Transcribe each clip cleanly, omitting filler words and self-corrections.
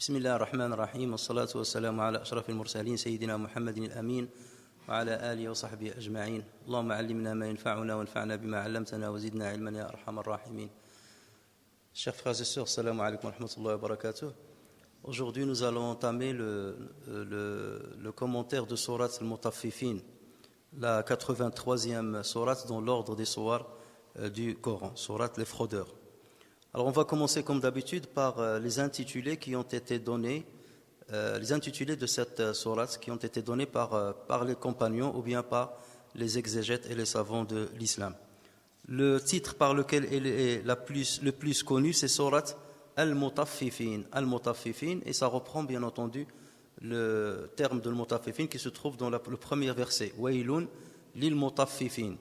بسم الله الرحمن الرحيم والصلاة والسلام على أشرف المرسلين سيدنا محمد الأمين وعلى آله وصحبه أجمعين اللهم علمنا ما ينفعنا وانفعنا بما علمتنا وزدنا علما يا أرحم الراحمين. Chers frères et sœurs, salam alaikum wa rahmatullahi wa barakatuh. Aujourd'hui, nous allons entamer le commentaire de Surat al-Mutaffifin, la 83e Surat dans l'ordre des Surats du Coran, Surat les fraudeurs. Alors, on va commencer comme d'habitude par les intitulés qui ont été donnés, les intitulés de cette Surat qui ont été donnés par les compagnons ou bien par les exégètes et les savants de l'islam. Le titre par lequel elle est le plus connu, c'est Surat Al-Mutaffifin. Al-Mutaffifin, et ça reprend bien entendu le terme de Al-Mutaffifin qui se trouve dans le premier verset. Waylun lil Mutaffifin.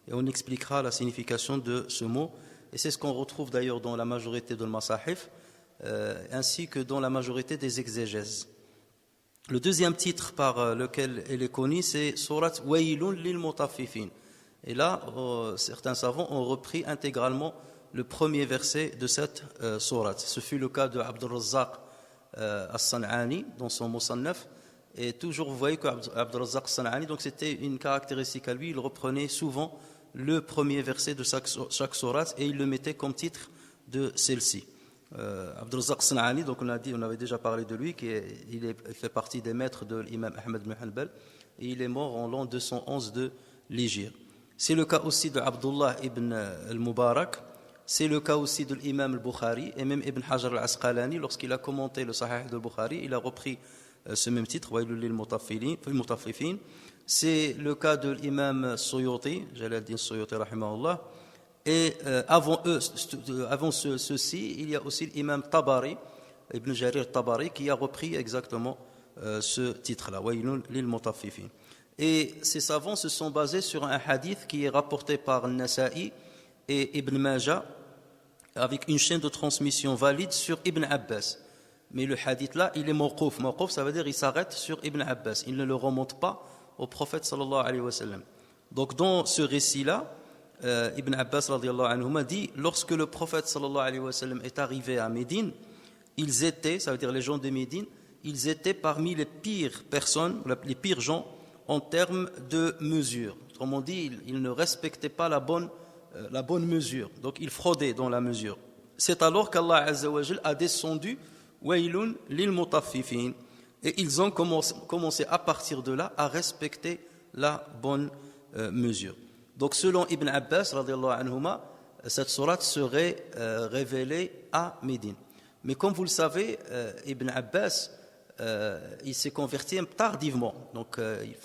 Et on expliquera la signification de ce mot. Et c'est ce qu'on retrouve d'ailleurs dans la majorité de Masahif, ainsi que dans la majorité des exégèses. Le deuxième titre par lequel elle est connue, c'est Surat Waylun lil Mutaffifin. Et là, certains savants ont repris intégralement le premier verset de cette sourate. Ce fut le cas de Abd al-Razzaq as-San'ani dans son Musannaf. Et toujours, vous voyez que Abd al-Razzaq as-San'ani, donc c'était une caractéristique à lui, il reprenait souvent le premier verset de chaque sourate et il le mettait comme titre de celle-ci. Abd al-Razzaq as-San'ani, donc on avait déjà parlé de lui, il fait partie des maîtres de l'imam Ahmad ibn Hanbal, et il est mort en l'an 211 de l'Hégire. C'est le cas aussi de Abdullah ibn al-Mubarak, c'est le cas aussi de l'imam al-Bukhari, et même Ibn Hajar al-Asqalani, lorsqu'il a commenté le Sahih de Bukhari, il a repris ce même titre, Waylul lil Mutaffifin. C'est le cas de l'imam Suyuti, Jalaluddin Suyuti rahimahullah, et avant ceci, il y a aussi l'imam Tabari, Ibn Jarir Tabari, qui a repris exactement ce titre-là, Waylul lil Mutaffifin. Et ces savants se sont basés sur un hadith qui est rapporté par Nasa'i et Ibn Majah avec une chaîne de transmission valide sur Ibn Abbas. Mais le hadith là, il est mawqouf. Mawqouf, ça veut dire il s'arrête sur Ibn Abbas. Il ne le remonte pas au prophète sallallahu alayhi wa sallam. Donc dans ce récit-là, Ibn Abbas radiyallahu anhu dit, lorsque le prophète sallallahu alayhi wa sallam est arrivé à Médine, ils étaient, ça veut dire les gens de Médine, ils étaient parmi les pires personnes, les pires gens en termes de mesure. Autrement dit, ils ne respectaient pas la bonne mesure. Donc, ils fraudaient dans la mesure. C'est alors qu'Allah Azza wa Jal a descendu Waylun lil Mutaffifin. Et ils ont commencé à partir de là à respecter la bonne mesure. Donc, selon Ibn Abbas, radiyallahu anhuma, cette sourate serait révélée à Médine. Mais comme vous le savez, Ibn Abbas, il s'est converti tardivement, donc il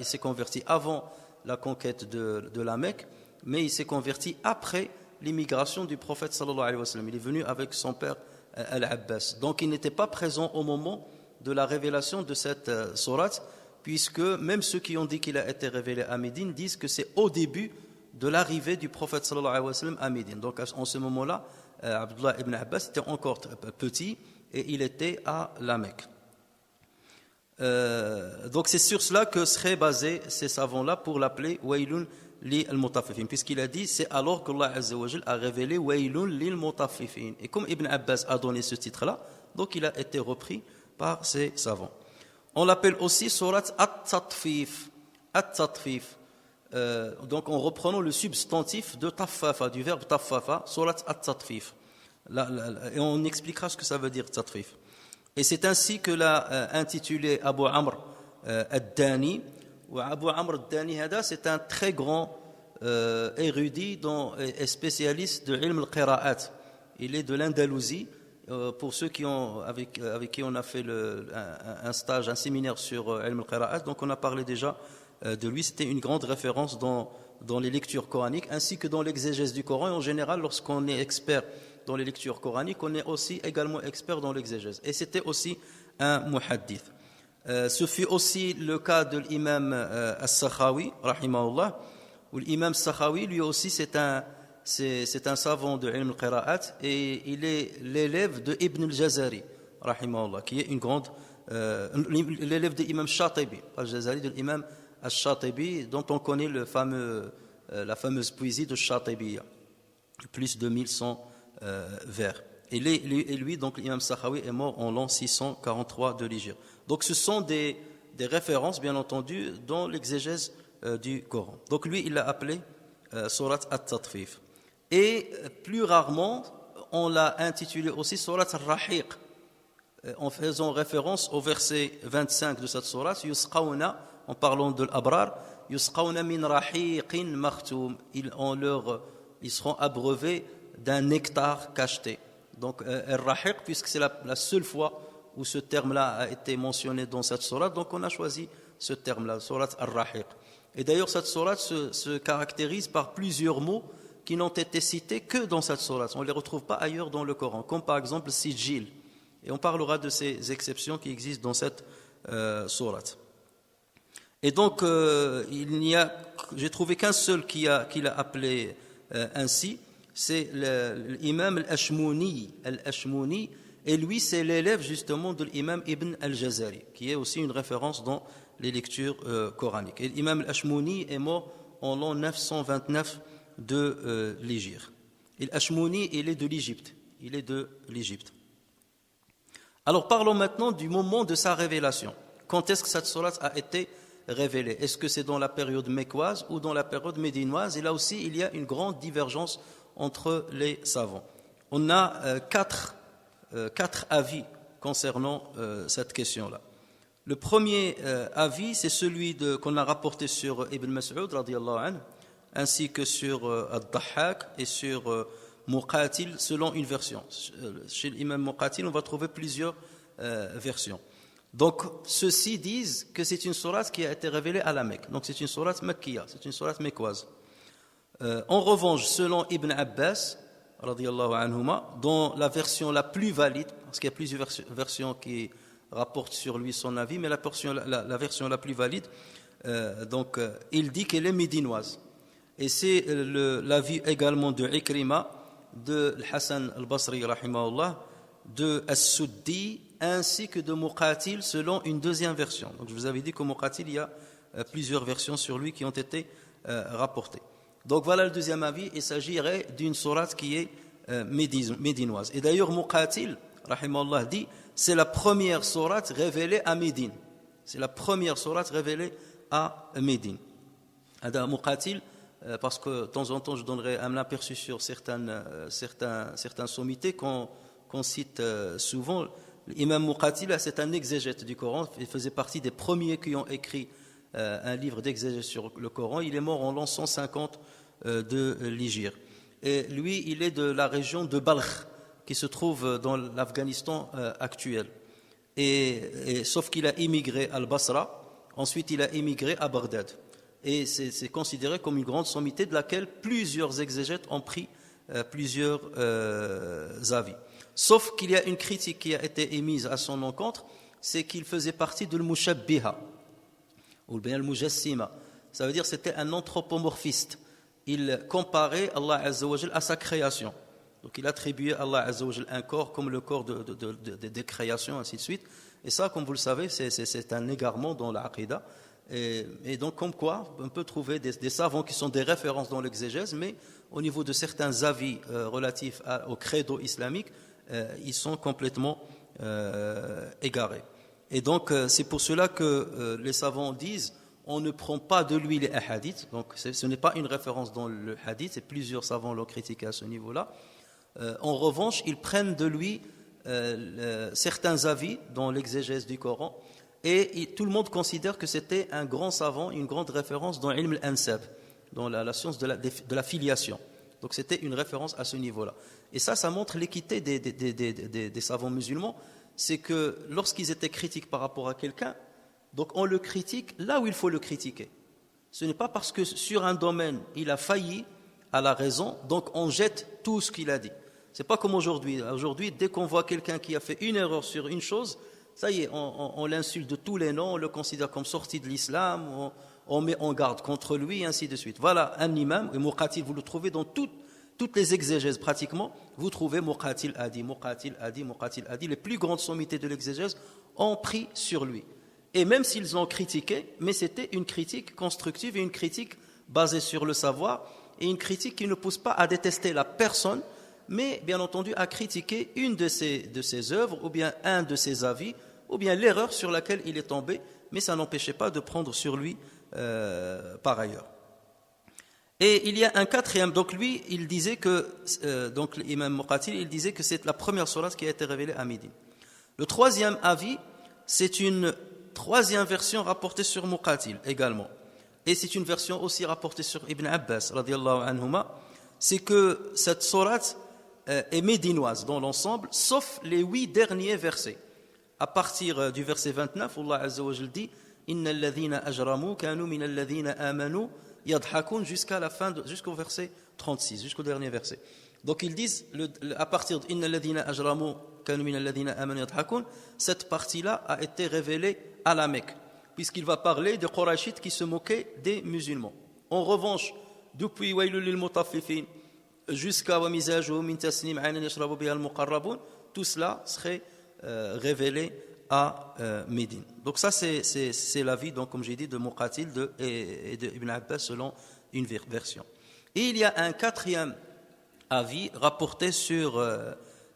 s'est converti avant la conquête de la Mecque, mais il s'est converti après l'immigration du prophète sallallahu alayhi wa sallam. Il est venu avec son père Al-Abbas, donc il n'était pas présent au moment de la révélation de cette sourate, puisque même ceux qui ont dit qu'il a été révélé à Médine disent que c'est au début de l'arrivée du prophète sallallahu alayhi wa sallam à Médine. Donc en ce moment-là, Abdullah ibn Abbas était encore petit et il était à la Mecque. Donc c'est sur cela que seraient basés ces savants-là pour l'appeler Waylun li al-Mutaffifin, puisqu'il a dit c'est alors qu'Allah Azza wa Jal a révélé Waylun lil Mutaffifin. Et comme Ibn Abbas a donné ce titre-là, donc il a été repris par ces savants. On l'appelle aussi Surat At-Tatfif. At-Tatfif. Donc en reprenant le substantif de Taffafa, du verbe Taffafa, Surat At-Tatfif. Et on expliquera ce que ça veut dire Tatfif. Et c'est ainsi que l'a intitulé Abu Amr ad-Dani. Abu Amr ad-Dani, c'est un très grand érudit et spécialiste de ilm al-qira'at. Il est de l'Andalousie. Pour ceux avec qui on a fait un stage, un séminaire sur ilm al-qira'at, donc on a parlé déjà de lui. C'était une grande référence dans les lectures coraniques ainsi que dans l'exégèse du Coran. Et en général, lorsqu'on est expert dans les lectures coraniques, on est aussi également expert dans l'exégèse. Et c'était aussi un muhaddith. Ce fut aussi le cas de l'imam As-Sakhawi, rahimahullah, où l'imam As-Sakhawi, lui aussi, c'est un savant de ilm al-qira'at, et il est l'élève de Ibn al-Jazari, rahimahullah, qui est l'élève de l'imam Shatibi, al-Jazari, de l'imam Al-Shatibi, dont on connaît la fameuse poésie de Shatibi, plus de 1100 vers. Et lui, donc l'imam Sakhawi est mort en l'an 643 de l'Hégire. Donc ce sont des références, bien entendu, dans l'exégèse du Coran. Donc lui, il l'a appelé Surat At-Tatfif. Et plus rarement, on l'a intitulé aussi Surat Ar-Rahiq, en faisant référence au verset 25 de cette sourate, Yusqawna, en parlant de l'Abrar, Yusqawna min rahiqin makhtoum, ils seront abreuvés d'un nectar cacheté. Donc, Ar-Rahiq, puisque c'est la seule fois où ce terme-là a été mentionné dans cette sourate, donc on a choisi ce terme-là, sourate Ar-Rahiq. Et d'ailleurs, cette sourate se caractérise par plusieurs mots qui n'ont été cités que dans cette sourate. On ne les retrouve pas ailleurs dans le Coran, comme par exemple Sijil. Et on parlera de ces exceptions qui existent dans cette sourate. Et donc, j'ai trouvé qu'un seul qui l'a appelé ainsi, c'est l'imam al-Ashmouni. Et lui, c'est l'élève justement de l'imam Ibn al-Jazari, qui est aussi une référence dans les lectures coraniques. Et l'imam al-Ashmouni est mort en l'an 929 de l'Hégire. Et l'Ashmouni, il est de l'Égypte. Alors parlons maintenant du moment de sa révélation. Quand est-ce que cette sourate a été révélée? Est-ce que c'est dans la période mécoise ou dans la période médinoise? Et là aussi, il y a une grande divergence entre les savants. On a quatre avis concernant cette question-là. Le premier avis, c'est celui qu'on a rapporté sur Ibn Mas'ud, radiyallahu anhu, ainsi que sur Ad-Dahhak et sur Muqatil, selon une version. Chez l'imam Muqatil, on va trouver plusieurs versions. Donc, ceux-ci disent que c'est une sourate qui a été révélée à la Mecque. Donc, c'est une sourate makkiya, c'est une sourate mécoise. En revanche, selon Ibn Abbas, radiyallahu anhuma, dans la version la plus valide, parce qu'il y a plusieurs versions qui rapportent sur lui son avis, mais la version la plus valide, il dit qu'elle est médinoise. Et c'est l'avis également de Ikrima, de Hassan al-Basri, rahimahullah, de As-Suddi, ainsi que de Muqatil, selon une deuxième version. Donc je vous avais dit qu'au Muqatil, il y a plusieurs versions sur lui qui ont été rapportées. Donc voilà le deuxième avis, il s'agirait d'une sourate qui est médinoise. Et d'ailleurs, Muqatil, rahimahullah, dit, c'est la première sourate révélée à Médine. C'est la première sourate révélée à Médine. Muqatil, parce que de temps en temps je donnerai un aperçu sur certaines sommités qu'on cite souvent. L'imam Muqatil, c'est un exégète du Coran, il faisait partie des premiers qui ont écrit un livre d'exégèse sur le Coran. Il est mort en l'an 150 de l'Hégire. Et lui, il est de la région de Balkh, qui se trouve dans l'Afghanistan actuel. Sauf qu'il a immigré à Al-Basra, ensuite il a immigré à Bagdad. Et c'est considéré comme une grande sommité de laquelle plusieurs exégètes ont pris plusieurs avis. Sauf qu'il y a une critique qui a été émise à son encontre, c'est qu'il faisait partie de l'Mushabbiha, ou bien l'Mujassima. Ça veut dire que c'était un anthropomorphiste. Il comparait Allah Azza wa Jal à sa création. Donc il attribuait à Allah Azza wa Jal un corps comme le corps des créations, ainsi de suite. Et ça, comme vous le savez, c'est un égarement dans l'Aqidah. Et donc, comme quoi, on peut trouver des savants qui sont des références dans l'exégèse, mais au niveau de certains avis relatifs au credo islamique, ils sont complètement égarés. Et donc, c'est pour cela que les savants disent on ne prend pas de lui les hadiths. Donc, ce n'est pas une référence dans le hadith, et plusieurs savants l'ont critiqué à ce niveau-là. En revanche, ils prennent de lui certains avis dans l'exégèse du Coran. Et tout le monde considère que c'était un grand savant, une grande référence dans l'ilm al-ansab, dans la science de la filiation. Donc c'était une référence à ce niveau-là. Et ça montre l'équité des savants musulmans. C'est que lorsqu'ils étaient critiques par rapport à quelqu'un, donc on le critique là où il faut le critiquer. Ce n'est pas parce que sur un domaine, il a failli à la raison, donc on jette tout ce qu'il a dit. C'est pas comme aujourd'hui. Aujourd'hui, dès qu'on voit quelqu'un qui a fait une erreur sur une chose, ça y est, on l'insulte de tous les noms, on le considère comme sorti de l'islam, on met en garde contre lui, et ainsi de suite. Voilà un imam, et Muqatil, vous le trouvez dans toutes les exégèses pratiquement, vous trouvez Muqatil a dit, Muqatil a dit, Muqatil a dit. Les plus grandes sommités de l'exégèse ont pris sur lui. Et même s'ils ont critiqué, mais c'était une critique constructive et une critique basée sur le savoir, et une critique qui ne pousse pas à détester la personne, mais bien entendu a critiqué une de ses œuvres, ou bien un de ses avis, ou bien l'erreur sur laquelle il est tombé, mais ça n'empêchait pas de prendre sur lui par ailleurs. Et il y a un quatrième, donc lui, il disait que, donc l'imam Muqatil, il disait que c'est la première sourate qui a été révélée à Médine. Le troisième avis, c'est une troisième version rapportée sur Muqatil également. Et c'est une version aussi rapportée sur Ibn Abbas, radiyallahu anhuma, c'est que cette sourate est médinoise dans l'ensemble, sauf les 8 derniers versets. À partir du verset 29, Allah Azza wa Jalla dit « Inna alladhina ajramu kanu min alladhina amanu » jusqu'à la fin, jusqu'au verset 36, jusqu'au dernier verset. Donc ils disent, à partir de Inna alladhina ajramu kanu min alladhina amanu yadhakun, cette partie-là a été révélée à la Mecque, puisqu'il va parler des Qurayshites qui se moquaient des musulmans. En revanche, depuis Waylul lil mutaffifin jusqu'à wa mizajuhu min tasnim aynan yashrabu biha al muqarrabun, tout cela serait révélé à Médine. Donc ça c'est l'avis, donc comme j'ai dit, de Muqatil et de Ibn Abbas selon une version. Et il y a un quatrième avis rapporté sur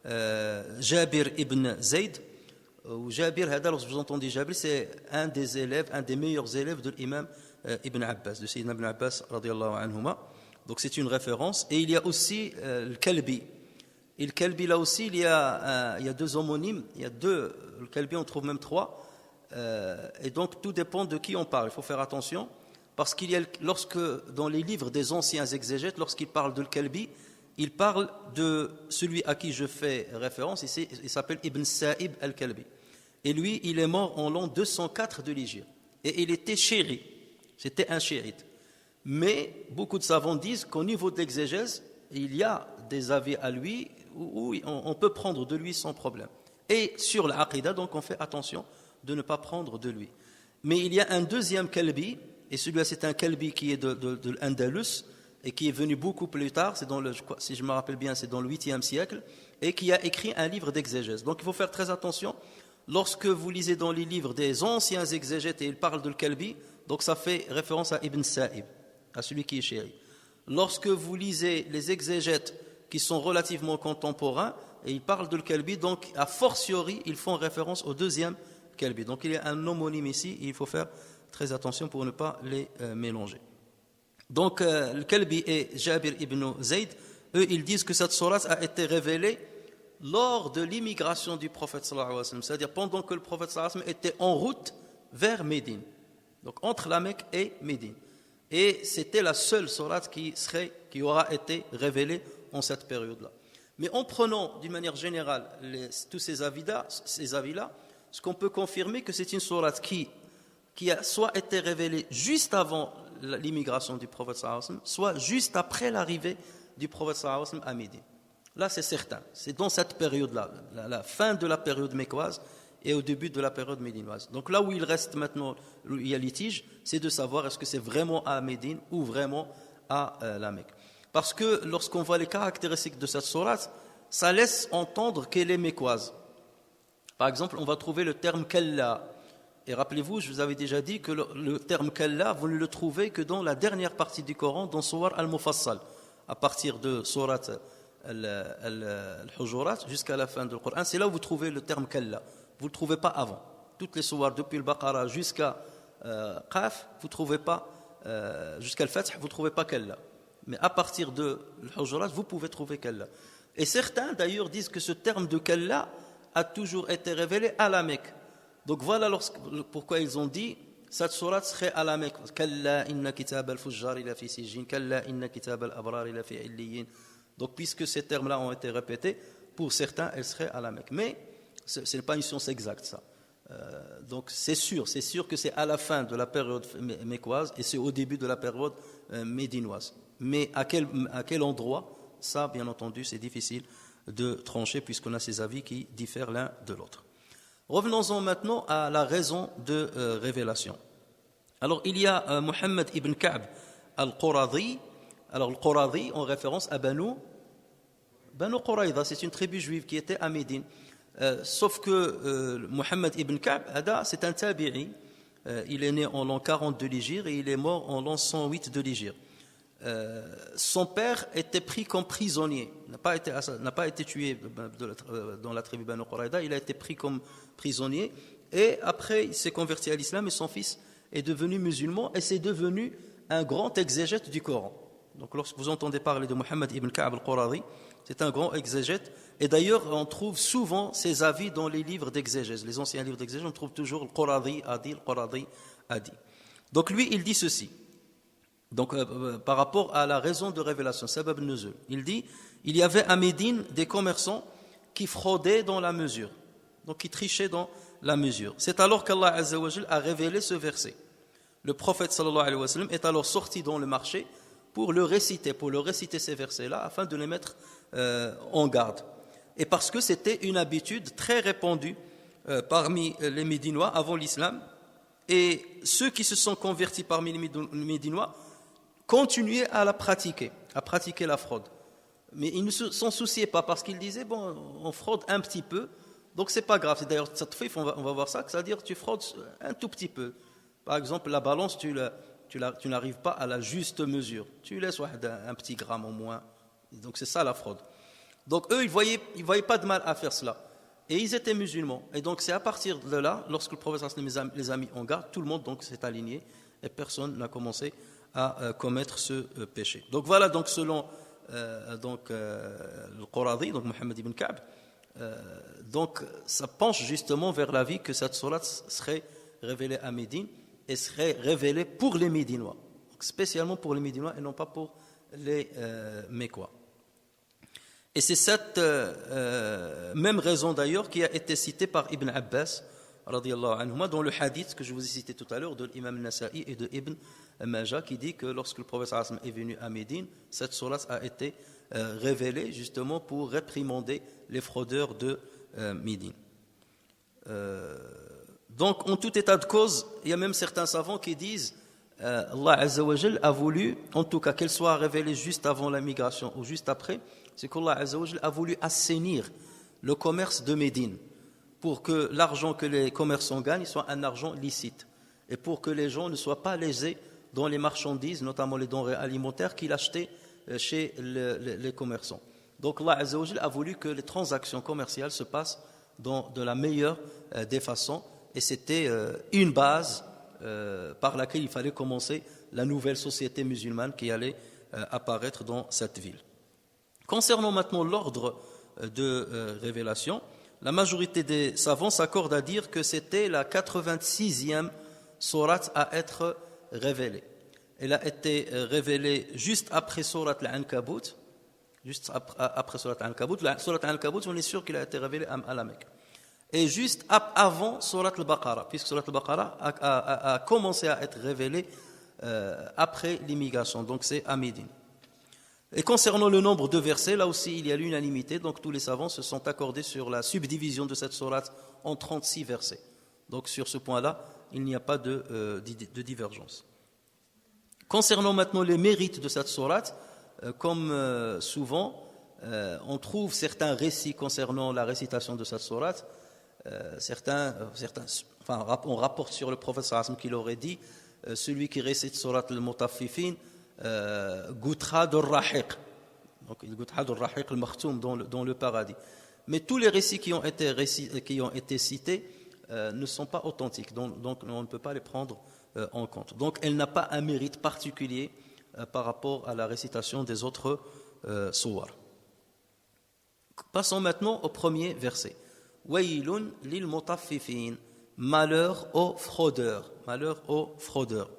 Jabir ibn Zayd, ou Jabir, lorsque vous entendez Jabir, c'est un des élèves, un des meilleurs élèves de l'imam Ibn Abbas, de Sayyidina Ibn Abbas radiyallahu anhuma. Donc c'est une référence. Et il y a aussi le Kalbi. Et le Kalbi, là aussi, il y a 2 homonymes, il y a 2, le Kalbi on trouve même 3, et donc tout dépend de qui on parle, il faut faire attention, parce qu'il y a, lorsque dans les livres des anciens exégètes, lorsqu'ils parlent de le Kalbi, ils parlent de celui à qui je fais référence, il s'appelle Ibn Sa'ib al-Kalbi, et lui il est mort en l'an 204 de l'Hégire, et il était chéri, c'était un chérite, mais beaucoup de savants disent qu'au niveau de l'exégèse, il y a des avis à lui, où on peut prendre de lui sans problème. Et sur l'aqida, donc on fait attention de ne pas prendre de lui. Mais il y a un deuxième Kalbi, et celui-là c'est un Kalbi qui est de l'Andalus, et qui est venu beaucoup plus tard, c'est dans si je me rappelle bien, c'est dans le 8e siècle, et qui a écrit un livre d'exégèse. Donc il faut faire très attention, lorsque vous lisez dans les livres des anciens exégètes, et ils parlent de Kalbi, donc ça fait référence à Ibn Sa'ib, à celui qui est chéri. Lorsque vous lisez les exégètes qui sont relativement contemporains, et ils parlent de Kalbi, donc a fortiori, ils font référence au deuxième Kalbi. Donc il y a un homonyme ici, et il faut faire très attention pour ne pas les mélanger. Donc le Kalbi et Jabir ibn Zayd, eux, ils disent que cette sourate a été révélée lors de l'immigration du prophète sallallahu alayhi wa sallam, c'est-à-dire pendant que le prophète sallallahu alayhi wa sallam était en route vers Médine, donc entre la Mecque et Médine. Et c'était la seule sourate qui aura été révélée en cette période-là. Mais en prenant d'une manière générale tous ces avis-là, ce qu'on peut confirmer que c'est une sourate qui a soit été révélée juste avant l'immigration du prophète sallallahu alayhi wa sallam, soit juste après l'arrivée du prophète sallallahu alayhi wa sallam à Médine. Là c'est certain, c'est dans cette période-là, la fin de la période mécoise et au début de la période médinoise. Donc là où il reste maintenant, où il y a litige, c'est de savoir est-ce que c'est vraiment à Médine ou vraiment à la Mecque. Parce que lorsqu'on voit les caractéristiques de cette sourate, ça laisse entendre qu'elle est mécoise. Par exemple, on va trouver le terme kalla. Et rappelez-vous, je vous avais déjà dit que le terme kalla, vous ne le trouvez que dans la dernière partie du Coran, dans Suwar al-Mufassal, à partir de sourate al-Hujurat jusqu'à la fin du Coran. C'est là où vous trouvez le terme kalla. Vous ne le trouvez pas avant. Toutes les sourates, depuis le Baqara jusqu'à Qaf, vous ne trouvez pas, jusqu'à le Fath, vous ne trouvez pas kalla. Mais à partir de l'Hujurat, vous pouvez trouver kalla. Et certains d'ailleurs disent que ce terme de kalla a toujours été révélé à la Mecque. Donc voilà pourquoi ils ont dit cette sourate serait à la Mecque. Kalla inna kitab al-fujjar ila fi sijjin, kalla inna kitab al-abrar ila fi illiyin. Donc puisque ces termes-là ont été répétés, pour certains, elle serait à la Mecque. Mais ce n'est pas une science exacte, ça. Donc c'est sûr que c'est à la fin de la période mécoise et c'est au début de la période médinoise. Mais à quel endroit, ça, bien entendu, c'est difficile de trancher puisqu'on a ces avis qui diffèrent l'un de l'autre. Revenons-en maintenant à la raison de révélation. Alors il y a Muhammad ibn Ka'b al-Quradhi. Alors le Quradhi en référence à Banu Quraïda, c'est une tribu juive qui était à Médine. Sauf que Muhammad ibn Ka'b, c'est un tabi'i. Il est né en l'an 40 de l'Hégire et il est mort en l'an 108 de l'Hégire. son père était pris comme prisonnier, n'a pas été tué dans la tribu Banu Qurayda, il a été pris comme prisonnier, et après il s'est converti à l'islam et son fils est devenu musulman et c'est devenu un grand exégète du Coran. Donc lorsque vous entendez parler de Muhammad ibn Ka'b al-Quradi, c'est un grand exégète, et d'ailleurs on trouve souvent ses avis dans les livres d'exégèse, les anciens livres d'exégèse, on trouve toujours le Quradi a dit, le Quradi a dit. Donc lui il dit ceci, donc par rapport à la raison de révélation, sabab nuzul, il dit, il y avait à Médine des commerçants qui fraudaient dans la mesure, donc qui trichaient dans la mesure. C'est alors qu'Allah Azza wa Jal a révélé ce verset. Le prophète sallallahu alayhi wa sallam est alors sorti dans le marché pour le réciter ces versets-là afin de les mettre en garde. Et parce que c'était une habitude très répandue parmi les Médinois avant l'islam, et ceux qui se sont convertis parmi les Médinois continuaient à pratiquer la fraude. Mais ils ne s'en souciaient pas parce qu'ils disaient, bon, on fraude un petit peu, donc c'est pas grave. C'est d'ailleurs, on va voir ça, c'est-à-dire tu fraudes un tout petit peu. Par exemple, la balance, tu n'arrives pas à la juste mesure. Tu laisses un petit gramme au moins. Donc c'est ça la fraude. Donc eux, ils voyaient pas de mal à faire cela. Et ils étaient musulmans. Et donc c'est à partir de là, lorsque le prophète les a mis en garde, tout le monde donc s'est aligné et personne n'a commencé à commettre ce péché. Donc voilà, donc selon le Quradi, donc Muhammad ibn Ka'b, donc ça penche justement vers l'avis que cette sourate serait révélée à Médine et serait révélée pour les Médinois, donc spécialement pour les Médinois et non pas pour les Mécois. Et c'est cette même raison d'ailleurs qui a été citée par Ibn Abbas radiyallahu anhuma dans le hadith que je vous ai cité tout à l'heure de l'imam Nasa'i et de Ibn Majah, qui dit que lorsque le prophète sallallahu alayhi wa sallam est venu à Médine, cette sourate a été révélée justement pour réprimander les fraudeurs de Médine. Donc en tout état de cause, il y a même certains savants qui disent Allah Azza wa Jal a voulu, en tout cas qu'elle soit révélée juste avant la migration ou juste après, c'est qu'Allah Azza wa Jal a voulu assainir le commerce de Médine pour que l'argent que les commerçants gagnent soit un argent licite et pour que les gens ne soient pas lésés dans les marchandises, notamment les denrées alimentaires qu'ils achetaient chez les commerçants. Donc Allah Azza wa Jal a voulu que les transactions commerciales se passent de la meilleure des façons, et c'était une base par laquelle il fallait commencer la nouvelle société musulmane qui allait apparaître dans cette ville. Concernant maintenant l'ordre de révélation, la majorité des savants s'accordent à dire que c'était la 86e sourate à être révélée. Elle a été révélée juste après sourate Al-Ankabut. Juste après sourate Al-Ankabut. La sourate Al-Ankabut, on est sûr qu'il a été révélé à la Mecque. Et juste avant sourate Al-Baqarah, puisque sourate Al-Baqarah a commencé à être révélée après l'immigration, donc c'est à Médine. Et concernant le nombre de versets, là aussi il y a l'unanimité, donc tous les savants se sont accordés sur la subdivision de cette sourate en 36 versets. Donc sur ce point-là, il n'y a pas de divergence. Concernant maintenant les mérites de cette sourate, comme souvent, on trouve certains récits concernant la récitation de cette sourate. On rapporte sur le prophète sallallahu alayhi wa sallam qu'il aurait dit celui qui récite sourate al-Mutaffifin goûtera de rahiq, donc il goûtera de rahiq al-makhtoum dans le paradis. Mais tous les récits qui ont été cités ne sont pas authentiques, donc on ne peut pas les prendre en compte. Donc elle n'a pas un mérite particulier par rapport à la récitation des autres sourates. Passons maintenant au premier verset. Waylun lil mutaffifin, malheur aux fraudeurs, malheur aux fraudeurs.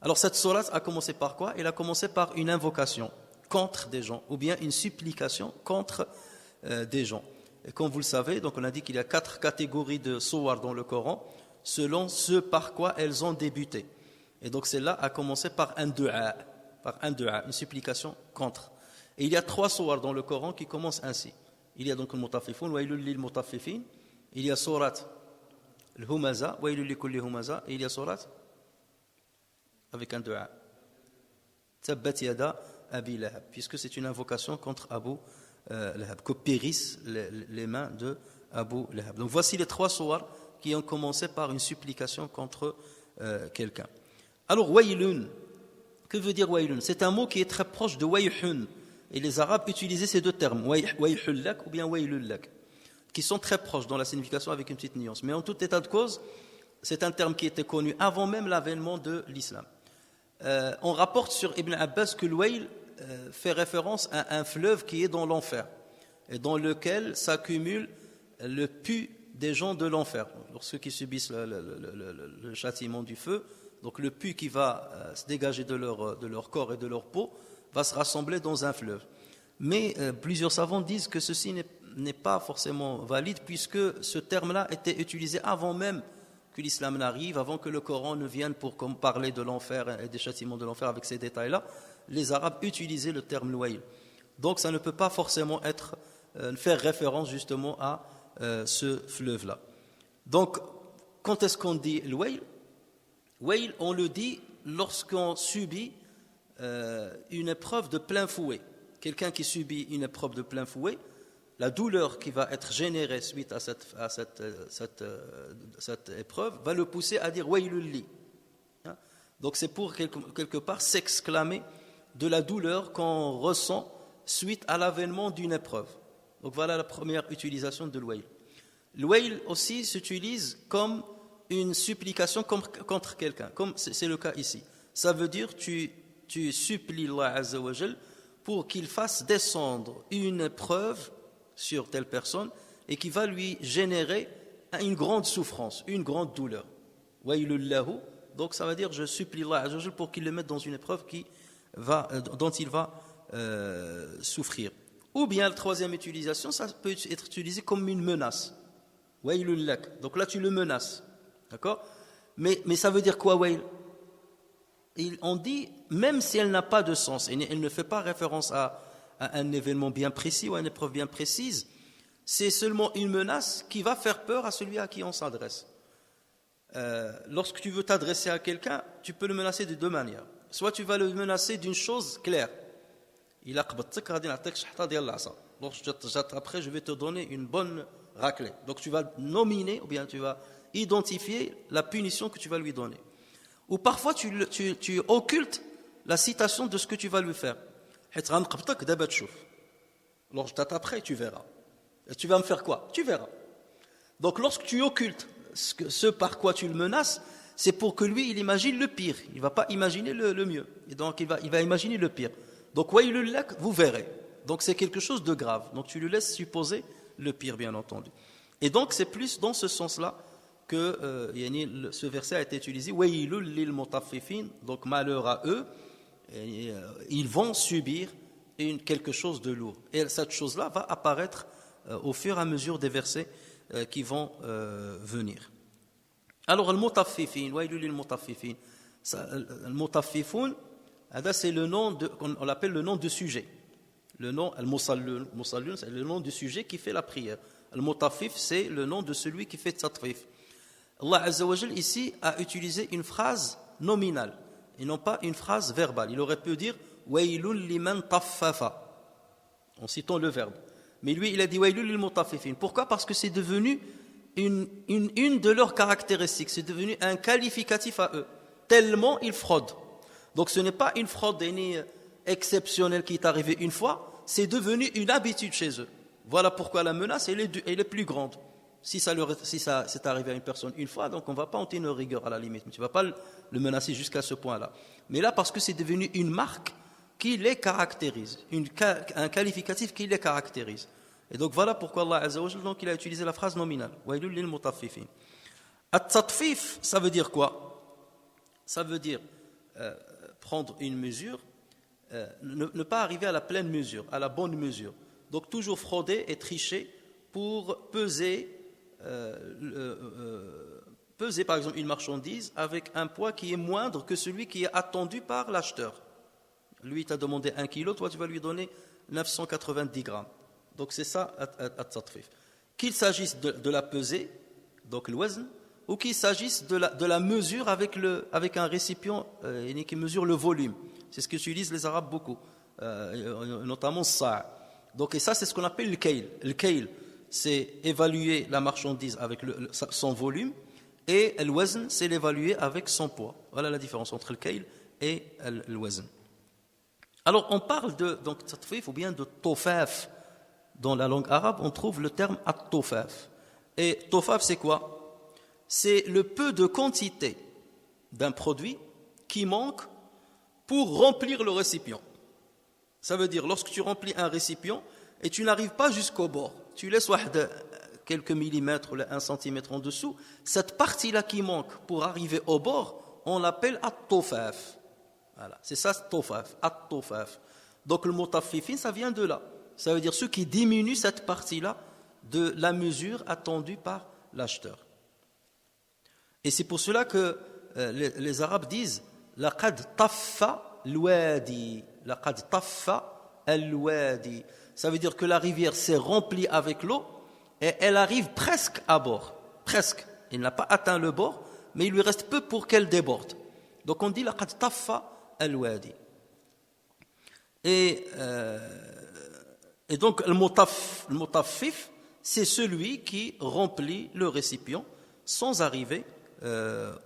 Alors cette sourate a commencé par quoi? Elle a commencé par une invocation contre des gens, ou bien une supplication contre des gens. Et comme vous le savez, donc on a dit qu'il y a 4 catégories de sourates dans le Coran, selon ce par quoi elles ont débuté. Et donc celle-là a commencé par un du'a, une supplication contre. Et il y a 3 sourates dans le Coran qui commencent ainsi. Il y a donc le Mutaffifun, Waylul lil Mutaffifin, il y a sourate al-Humaza, Waylul li kulli Humaza, et il y a sourate avec un du'a, Tabbat yada Abi Lahab, puisque c'est une invocation contre Abu Lahab, que périssent les mains de Abu Lahab. Donc voici les 3 sourates qui ont commencé par une supplication contre quelqu'un. Alors Waylun, Que veut dire waylun? C'est un mot qui est très proche de wayhun. Et les Arabes utilisaient ces deux termes, wayhul lak ou bien waylul lak, qui sont très proches dans la signification avec une petite nuance. Mais en tout état de cause, c'est un terme qui était connu avant même l'avènement de l'islam. On rapporte sur Ibn Abbas que le wayl fait référence à un fleuve qui est dans l'enfer et dans lequel s'accumule le pu des gens de l'enfer. Pour ceux qui subissent le châtiment du feu, donc le pu qui va se dégager de leur corps et de leur peau va se rassembler dans un fleuve. Mais plusieurs savants disent que ceci n'est pas forcément valide, puisque ce terme-là était utilisé avant même que l'islam n'arrive, avant que le Coran ne vienne pour parler de l'enfer et des châtiments de l'enfer avec ces détails-là. Les Arabes utilisaient le terme wayl. Donc ça ne peut pas forcément faire référence justement à ce fleuve-là. Donc, quand est-ce qu'on dit le wayl? Wayl, on le dit lorsqu'on subit une épreuve de plein fouet. Quelqu'un qui subit une épreuve de plein fouet, la douleur qui va être générée suite à cette épreuve va le pousser à dire waylul li. Donc c'est pour quelque part s'exclamer de la douleur qu'on ressent suite à l'avènement d'une épreuve. Donc voilà la première utilisation de l'wayl. Le wayl aussi s'utilise comme une supplication contre quelqu'un, comme c'est le cas ici. Ça veut dire tu supplies Allah Azza wa Jal pour qu'il fasse descendre une épreuve sur telle personne et qui va lui générer une grande souffrance, une grande douleur. Waylul lahu. Donc ça veut dire je supplie Allah Azza wa Jal pour qu'il le mette dans une épreuve dont il va souffrir. Ou bien la troisième utilisation, ça peut être utilisé comme une menace. Waylul lak. Donc là tu le menaces. D'accord? Mais ça veut dire quoi, wayl? On dit, même si elle n'a pas de sens, et elle ne fait pas référence à un événement bien précis ou à une épreuve bien précise, c'est seulement une menace qui va faire peur à celui à qui on s'adresse. Lorsque tu veux t'adresser à quelqu'un, tu peux le menacer de deux manières. Soit tu vas le menacer d'une chose claire. Après, je vais te donner une bonne raclée. Donc tu vas nominer, ou bien tu vas identifier la punition que tu vas lui donner. Ou parfois tu occultes la citation de ce que tu vas lui faire. Alors je t'attraperai, tu verras. Et tu vas me faire quoi? Tu verras. Donc lorsque tu occultes ce par quoi tu le menaces, c'est pour que lui il imagine le pire. Il ne va pas imaginer le mieux. Et donc il va imaginer le pire. Donc waylul lak, vous verrez. Donc c'est quelque chose de grave. Donc tu lui laisses supposer le pire, bien entendu. Et donc c'est plus dans ce sens-là que ce verset a été utilisé. Waylul lil mutaffifin, donc malheur à eux, ils vont subir quelque chose de lourd. Et cette chose-là va apparaître au fur et à mesure des versets qui vont venir. Alors, le mutaffifin, waylul lil mutaffifin, le mutaffifun, c'est le nom on l'appelle le nom de sujet. Le nom, al-musallun, c'est le nom du sujet qui fait la prière. Al-mutaffif, c'est le nom de celui qui fait tatfif. Allah Azza wa Jal ici a utilisé une phrase nominale et non pas une phrase verbale. Il aurait pu dire waylun liman taffafa en citant le verbe. Mais lui, il a dit waylun lil mutaffifin. Pourquoi? Parce que c'est devenu une de leurs caractéristiques. C'est devenu un qualificatif à eux. Tellement ils fraudent. Donc ce n'est pas une fraude exceptionnelle qui est arrivée une fois, c'est devenu une habitude chez eux. Voilà pourquoi la menace elle est plus grande. Si ça c'est arrivé à une personne une fois, donc on ne va pas en tenir rigueur à la limite. Tu ne vas pas le menacer jusqu'à ce point-là. Mais là, parce que c'est devenu une marque qui les caractérise, un qualificatif qui les caractérise. Et donc voilà pourquoi Allah Azza wa Jalla, donc il a utilisé la phrase nominale. Waylul lil mutaffifin. At-tatfif, ça veut dire quoi? Ça veut dire prendre une mesure, ne pas arriver à la pleine mesure, à la bonne mesure. Donc toujours frauder et tricher pour peser par exemple une marchandise avec un poids qui est moindre que celui qui est attendu par l'acheteur. Lui t'a demandé 1 kilo, toi tu vas lui donner 990 grammes. Donc c'est ça at-tatfif. Qu'il s'agisse de la pesée, donc le wazn, ou qu'il s'agisse de la mesure avec un récipient qui mesure le volume. C'est ce qu'utilisent les Arabes beaucoup, notamment ça. Donc et ça c'est ce qu'on appelle le kayl. Le kayl, c'est évaluer la marchandise avec son volume, et le wazn, c'est l'évaluer avec son poids. Voilà la différence entre le kayl et al-wazn. Alors on parle de donc tatfif ou bien de tofaf. Dans la langue arabe, on trouve le terme at-tofaf. Et tofaf, c'est quoi? C'est le peu de quantité d'un produit qui manque pour remplir le récipient. Ça veut dire, lorsque tu remplis un récipient et tu n'arrives pas jusqu'au bord, tu laisses quelques millimètres ou 1 centimètre en dessous, cette partie-là qui manque pour arriver au bord, on l'appelle at-tofaf. Voilà, c'est ça, tofaf, at-tofaf. Donc le mot taffifin, ça vient de là. Ça veut dire ceux qui diminuent cette partie-là de la mesure attendue par l'acheteur. Et c'est pour cela que les Arabes disent laqad taffa al-wadi, laqad taffa al-wadi. Ça veut dire que la rivière s'est remplie avec l'eau et elle arrive presque à bord, presque. Il n'a pas atteint le bord, mais il lui reste peu pour qu'elle déborde. Donc on dit laqad taffa al-wadi. Et donc le mutaffif, c'est celui qui remplit le récipient sans arriver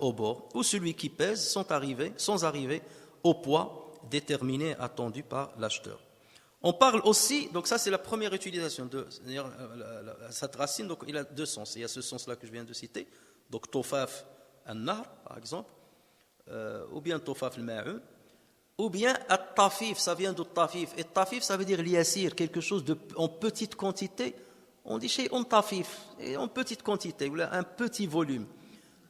au bord, ou celui qui pèse sans arriver au poids déterminé, attendu par l'acheteur. On parle aussi, donc ça c'est la première utilisation, c'est-à-dire cette racine, donc il a deux sens. Il y a ce sens-là que je viens de citer, donc tofaf an-nahr par exemple, ou bien tofaf al-ma'un, ou bien at-tafif, ça vient de tafif. Et tafif, ça veut dire liasir, quelque chose en petite quantité. On dit chez on tafif, et en petite quantité, ou un petit volume.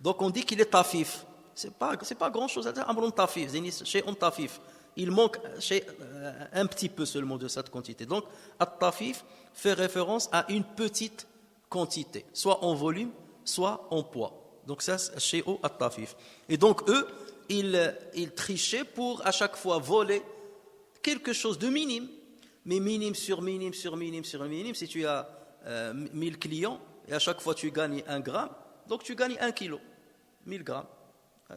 Donc on dit qu'il est tafif. C'est pas grand-chose à dire. Amron tafif, chez on tafif. Il manque un petit peu seulement de cette quantité. Donc at-tafif fait référence à une petite quantité, soit en volume, soit en poids. Donc ça, c'est chez at-tafif. Et donc eux, ils trichaient pour à chaque fois voler quelque chose de minime, mais minime sur minime sur minime sur minime. Si tu as 1000 clients et à chaque fois tu gagnes 1 gramme, donc tu gagnes 1 kilo, 1000 grammes.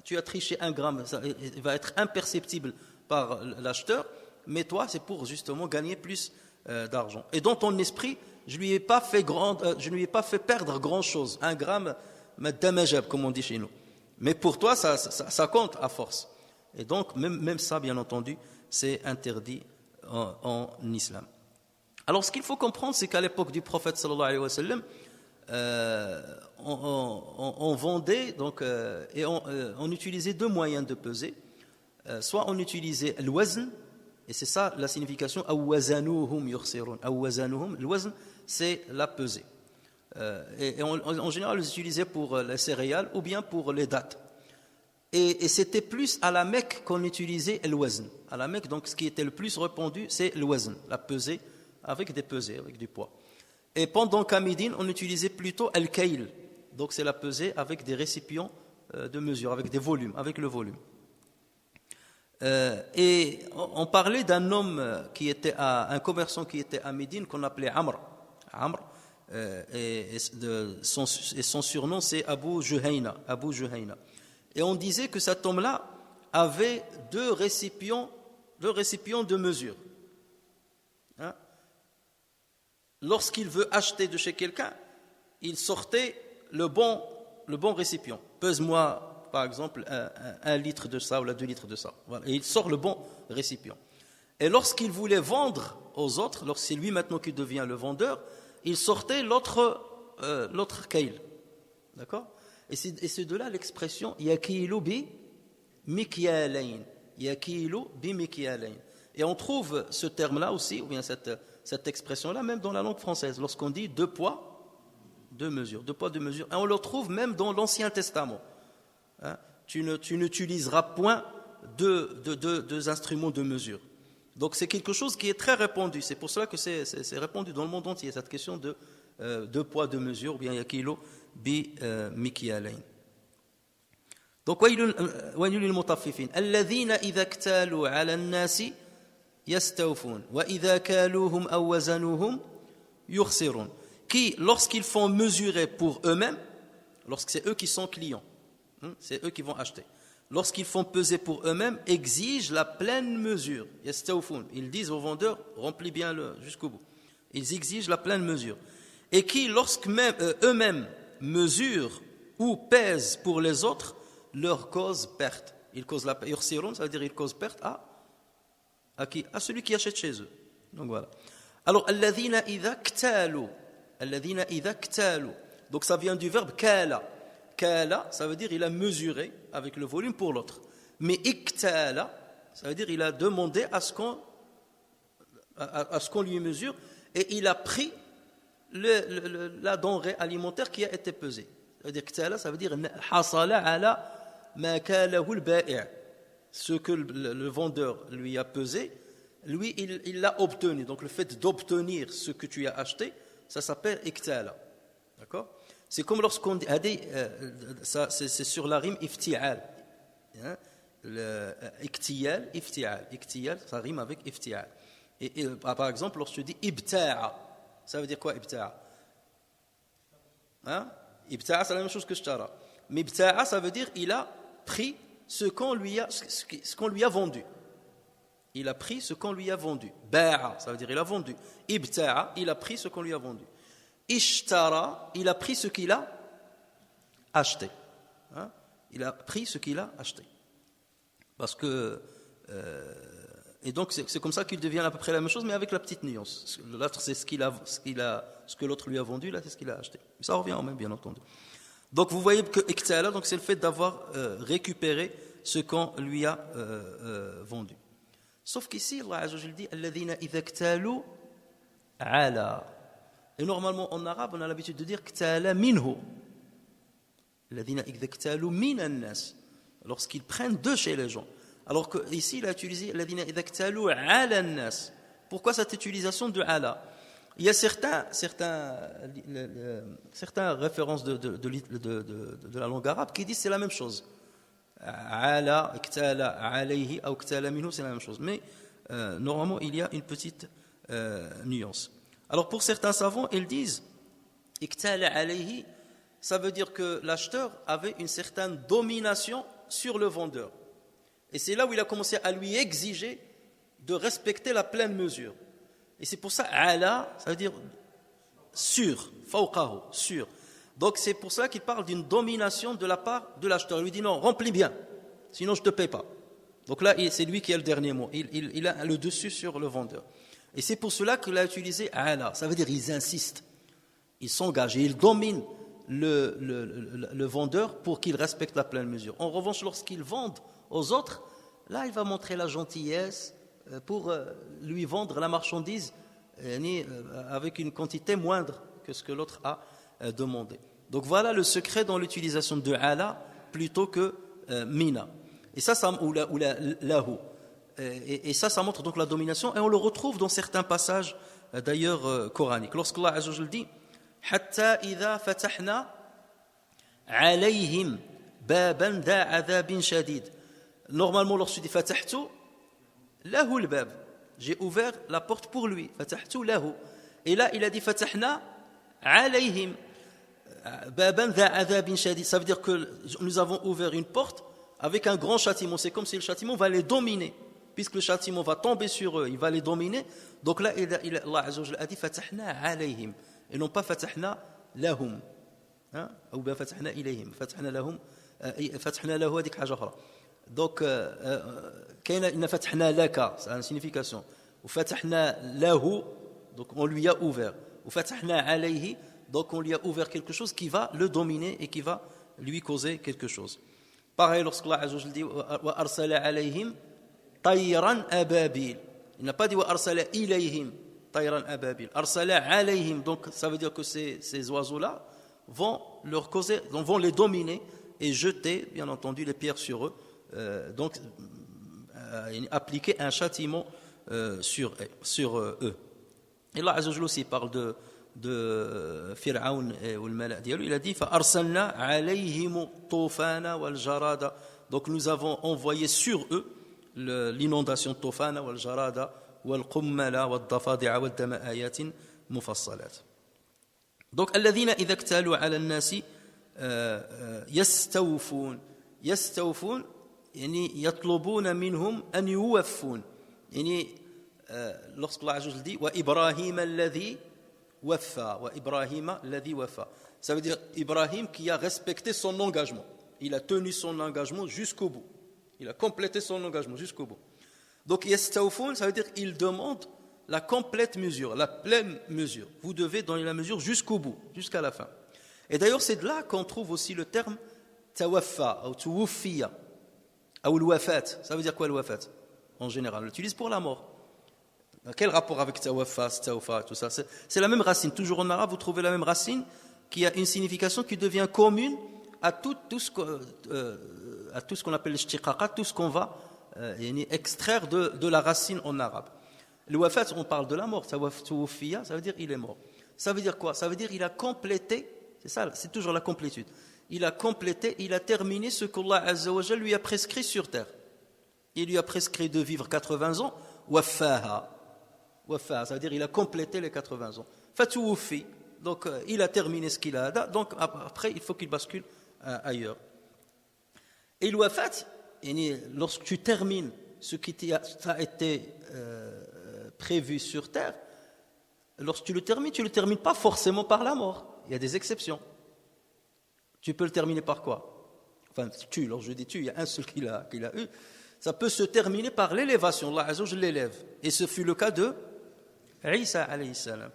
Tu as triché 1 gramme, ça il va être imperceptible par l'acheteur, mais toi c'est pour justement gagner plus d'argent. Et dans ton esprit, je lui ai pas fait perdre grand chose, 1 gramme, madamajab comme on dit chez nous. Mais pour toi, ça compte à force. Et donc, même ça, bien entendu, c'est interdit en islam. Alors, ce qu'il faut comprendre, c'est qu'à l'époque du prophète, sallallahu alayhi wa sallam, on vendait, donc, et on utilisait 2 moyens de peser. Soit on utilisait le wazn, et c'est ça la signification, awazanuhum yukhsirun. Awazanuhum, le wazn, c'est la pesée. Et en général, ils utilisaient pour les céréales ou bien pour les dattes. Et c'était plus à la Mecque qu'on utilisait le wazn. À la Mecque, donc, ce qui était le plus répandu, c'est le wazn, la pesée, avec des pesées, avec du poids. Et pendant qu'à Médine, on utilisait plutôt al-kayl. Donc, c'est la pesée avec des récipients de mesure, avec des volumes, avec le volume. Et on parlait d'un homme un commerçant qui était à Médine, qu'on appelait Amr. Et son surnom c'est Abu Juhayna. Et on disait que cet homme-là avait 2 récipients de mesure. Lorsqu'il veut acheter de chez quelqu'un, il sortait le bon récipient. Pèse-moi par exemple 1 litre de ça ou 2 litres de ça. Voilà. Et il sort le bon récipient. Et lorsqu'il voulait vendre aux autres, c'est lui maintenant qui devient le vendeur, il sortait l'autre kayl. D'accord? Et c'est de là l'expression yakilu bi mikyalayn. Yakilu bi mikyalayn. Et on trouve ce terme-là aussi, ou bien cette expression-là, même dans la langue française, lorsqu'on dit 2 poids, 2 mesures. 2 poids, 2 mesures. Et on le trouve même dans l'Ancien Testament. Tu n'utiliseras point 2 instruments de mesure. Donc c'est quelque chose qui est très répandu. C'est pour cela que c'est répandu dans le monde entier, cette question de poids, de mesure, ou bien yakilo bi mikyalayn. Donc waylun lil mutaffifin alladhina idha iktalu ala an-nasi yastawfun wa idha kaluhum aw wazanuhum yukhsirun. Qui, lorsqu'ils font mesurer pour eux-mêmes, lorsque c'est eux qui sont clients, c'est eux qui vont acheter, lorsqu'ils font peser pour eux-mêmes, exigent la pleine mesure. Ils disent aux vendeurs, remplis bien jusqu'au bout. Ils exigent la pleine mesure. Et qui, eux-mêmes mesurent ou pèsent pour les autres, leur cause perte. il cause la yukhsirun, ça veut dire il cause perte à qui? À celui qui achète chez eux. Donc voilà. Alors, alladhina idha ktalu. Alladhina idha ktalu. Donc ça vient du verbe kala. Kala, ça veut dire il a mesuré avec le volume pour l'autre. Mais iktala, ça veut dire il a demandé à ce qu'on lui mesure et il a pris la denrée alimentaire qui a été pesée. Ça veut dire ktala, ça veut dire hasala ala ma kalahu al-ba'i'. Ce que le vendeur lui a pesé, lui il l'a obtenu. Donc le fait d'obtenir ce que tu as acheté, ça s'appelle iktala. D'accord? C'est comme lorsqu'on dit, c'est sur la rime ifti'al. Hein? Iktiyal, ifti'al. Iktiyal, ça rime avec ifti'al. Et par exemple, lorsque tu dis ibta'a, ça veut dire quoi ibta'a? Hein? Ibta'a, c'est la même chose que shtara. Mais ibta'a, ça veut dire il a pris ce qu'on lui a vendu. Il a pris ce qu'on lui a vendu. Ba'a, ça veut dire il a vendu. Ibta'a, il a pris ce qu'on lui a vendu. Ishtara, il a pris ce qu'il a acheté. Hein? Il a pris ce qu'il a acheté. Parce que et donc c'est comme ça qu'il devient à peu près la même chose, mais avec la petite nuance. L'autre c'est ce que l'autre lui a vendu, là c'est ce qu'il a acheté. Mais ça revient en même, bien entendu. Donc vous voyez que iktala, donc c'est le fait d'avoir récupéré ce qu'on lui a vendu. Sauf qu'ici Allah Azza wa Jalla dit alladhina idha iktalu ala. Et normalement en arabe on a l'habitude de dire ktala minhu. Alladhina idha iktalu minan nas. Lorsqu'ils prennent de chez les gens. Alors qu'ici, il a utilisé alladhina idha iktalu ala nas. Pourquoi cette utilisation de ala? Il y a certaines références de la langue arabe qui disent que c'est la même chose. Ala, iktala alayhi ou iktala minhu, c'est la même chose. Mais normalement, il y a une petite nuance. Alors pour certains savants, ils disent iktala alayhi, ça veut dire que l'acheteur avait une certaine domination sur le vendeur. Et c'est là où il a commencé à lui exiger de respecter la pleine mesure. Et c'est pour ça, ala, ça veut dire sur, fawqahu, sur. Donc c'est pour ça qu'il parle d'une domination de la part de l'acheteur. Il lui dit non, remplis bien, sinon je ne te paie pas. Donc là, c'est lui qui a le dernier mot. Il a le dessus sur le vendeur. Et c'est pour cela qu'il a utilisé ala. Ça veut dire ils insistent, ils s'engagent et ils dominent le vendeur pour qu'il respecte la pleine mesure. En revanche, lorsqu'ils vendent aux autres, là il va montrer la gentillesse pour lui vendre la marchandise avec une quantité moindre que ce que l'autre a demandé. Donc voilà le secret dans l'utilisation de ala plutôt que mina. Et ça ou lahu. Et ça montre donc la domination et on le retrouve dans certains passages d'ailleurs coraniques. Lorsqu'Allah Azza wa Jalla dit hatta idha fatahna alayhim baban da adhabin shadid. Normalement lorsque tu dis fatahtu lahu al-bab, j'ai ouvert la porte pour lui, fatahtu lahu. Et là il a dit fatahna alayhim baban da adhabin shadid. Ça veut dire que nous avons ouvert une porte avec un grand châtiment. C'est comme si le châtiment va les dominer. Puisque le châtiment va tomber sur eux, il va les dominer. Donc là, Allah Azza wa Jalla a dit fatahna alayhim et non pas fatahna lahum. Ou bien fatahna ilayhim. Fatahna lahum, fatahna lahu hadik haja ukhra. Donc kayna inna fatahna laka, ça a une signification. Ou fatahna lahu, donc on lui a ouvert. Ou fatahna alayhi, donc on lui a ouvert quelque chose qui va le dominer et qui va lui causer quelque chose. Pareil lorsqu'Allah Azza wa Jalla dit wa arsala alayhim tayran ababil. Il n'a pas dit wa arsala ilayhim tayran ababil. Arsala alayhim, donc ça veut dire que ces oiseaux-là vont leur causer, vont les dominer et jeter, bien entendu, les pierres sur eux. Donc appliquer un châtiment sur eux. Et là Azza wa Jalla aussi parle de Fir'aun et le malak dialou. Il a dit fa arsalna alayhim tufana wal jarada. Donc nous avons envoyé sur eux l'inondation tufana wal jarada wal qummala wal dafadi'a wal dama ayatin mufassalat. Donc alladhina idha iktalu ala an-nasi yastawfun yani yatlubuna minhum an yuwaffun. Yani lorsque Allah Azza wa Jalla dit wa Ibrahim alladhi waffa wa Ibrahim alladhi waffa, ça veut dire Ibrahim qui a respecté son engagement. Il a tenu son engagement jusqu'au bout. Il a complété son engagement jusqu'au bout. Donc, yastawfoun, ça veut dire il demande la complète mesure, la pleine mesure. Vous devez donner la mesure jusqu'au bout, jusqu'à la fin. Et d'ailleurs, c'est de là qu'on trouve aussi le terme tawaffa ou tuwuffiya ou l'wafat. Ça veut dire quoi l'wafat? En général, on l'utilise pour la mort. Quel rapport avec tawaffa, stawfa, tout ça? C'est la même racine. Toujours en arabe, vous trouvez la même racine qui a une signification qui devient commune à tout ce qu'on appelle l'ishtiqaqat, tout ce qu'on va extraire de la racine en arabe. Le wafat, on parle de la mort. Tuwuffiya, ça veut dire il est mort. Ça veut dire quoi? Ça veut dire il a complété, c'est ça, c'est toujours la complétude. Il a complété, il a terminé ce qu'Allah Azza wa Jal lui a prescrit sur terre. Il lui a prescrit de vivre 80 ans, wafaha. Wafaha, ça veut dire il a complété les 80 ans. Fatuwuffi, donc il a terminé ce qu'il a, donc après il faut qu'il bascule ailleurs. Et le wafat, lorsque tu termines ce qui t'a été prévu sur terre, lorsque tu le termines pas forcément par la mort. Il y a des exceptions. Tu peux le terminer par quoi? Enfin, lorsque je dis il y a un seul qu'il a eu. Ça peut se terminer par l'élévation. Allah Azza wa Jalla l'élève. Et ce fut le cas de Isa alayhi salam.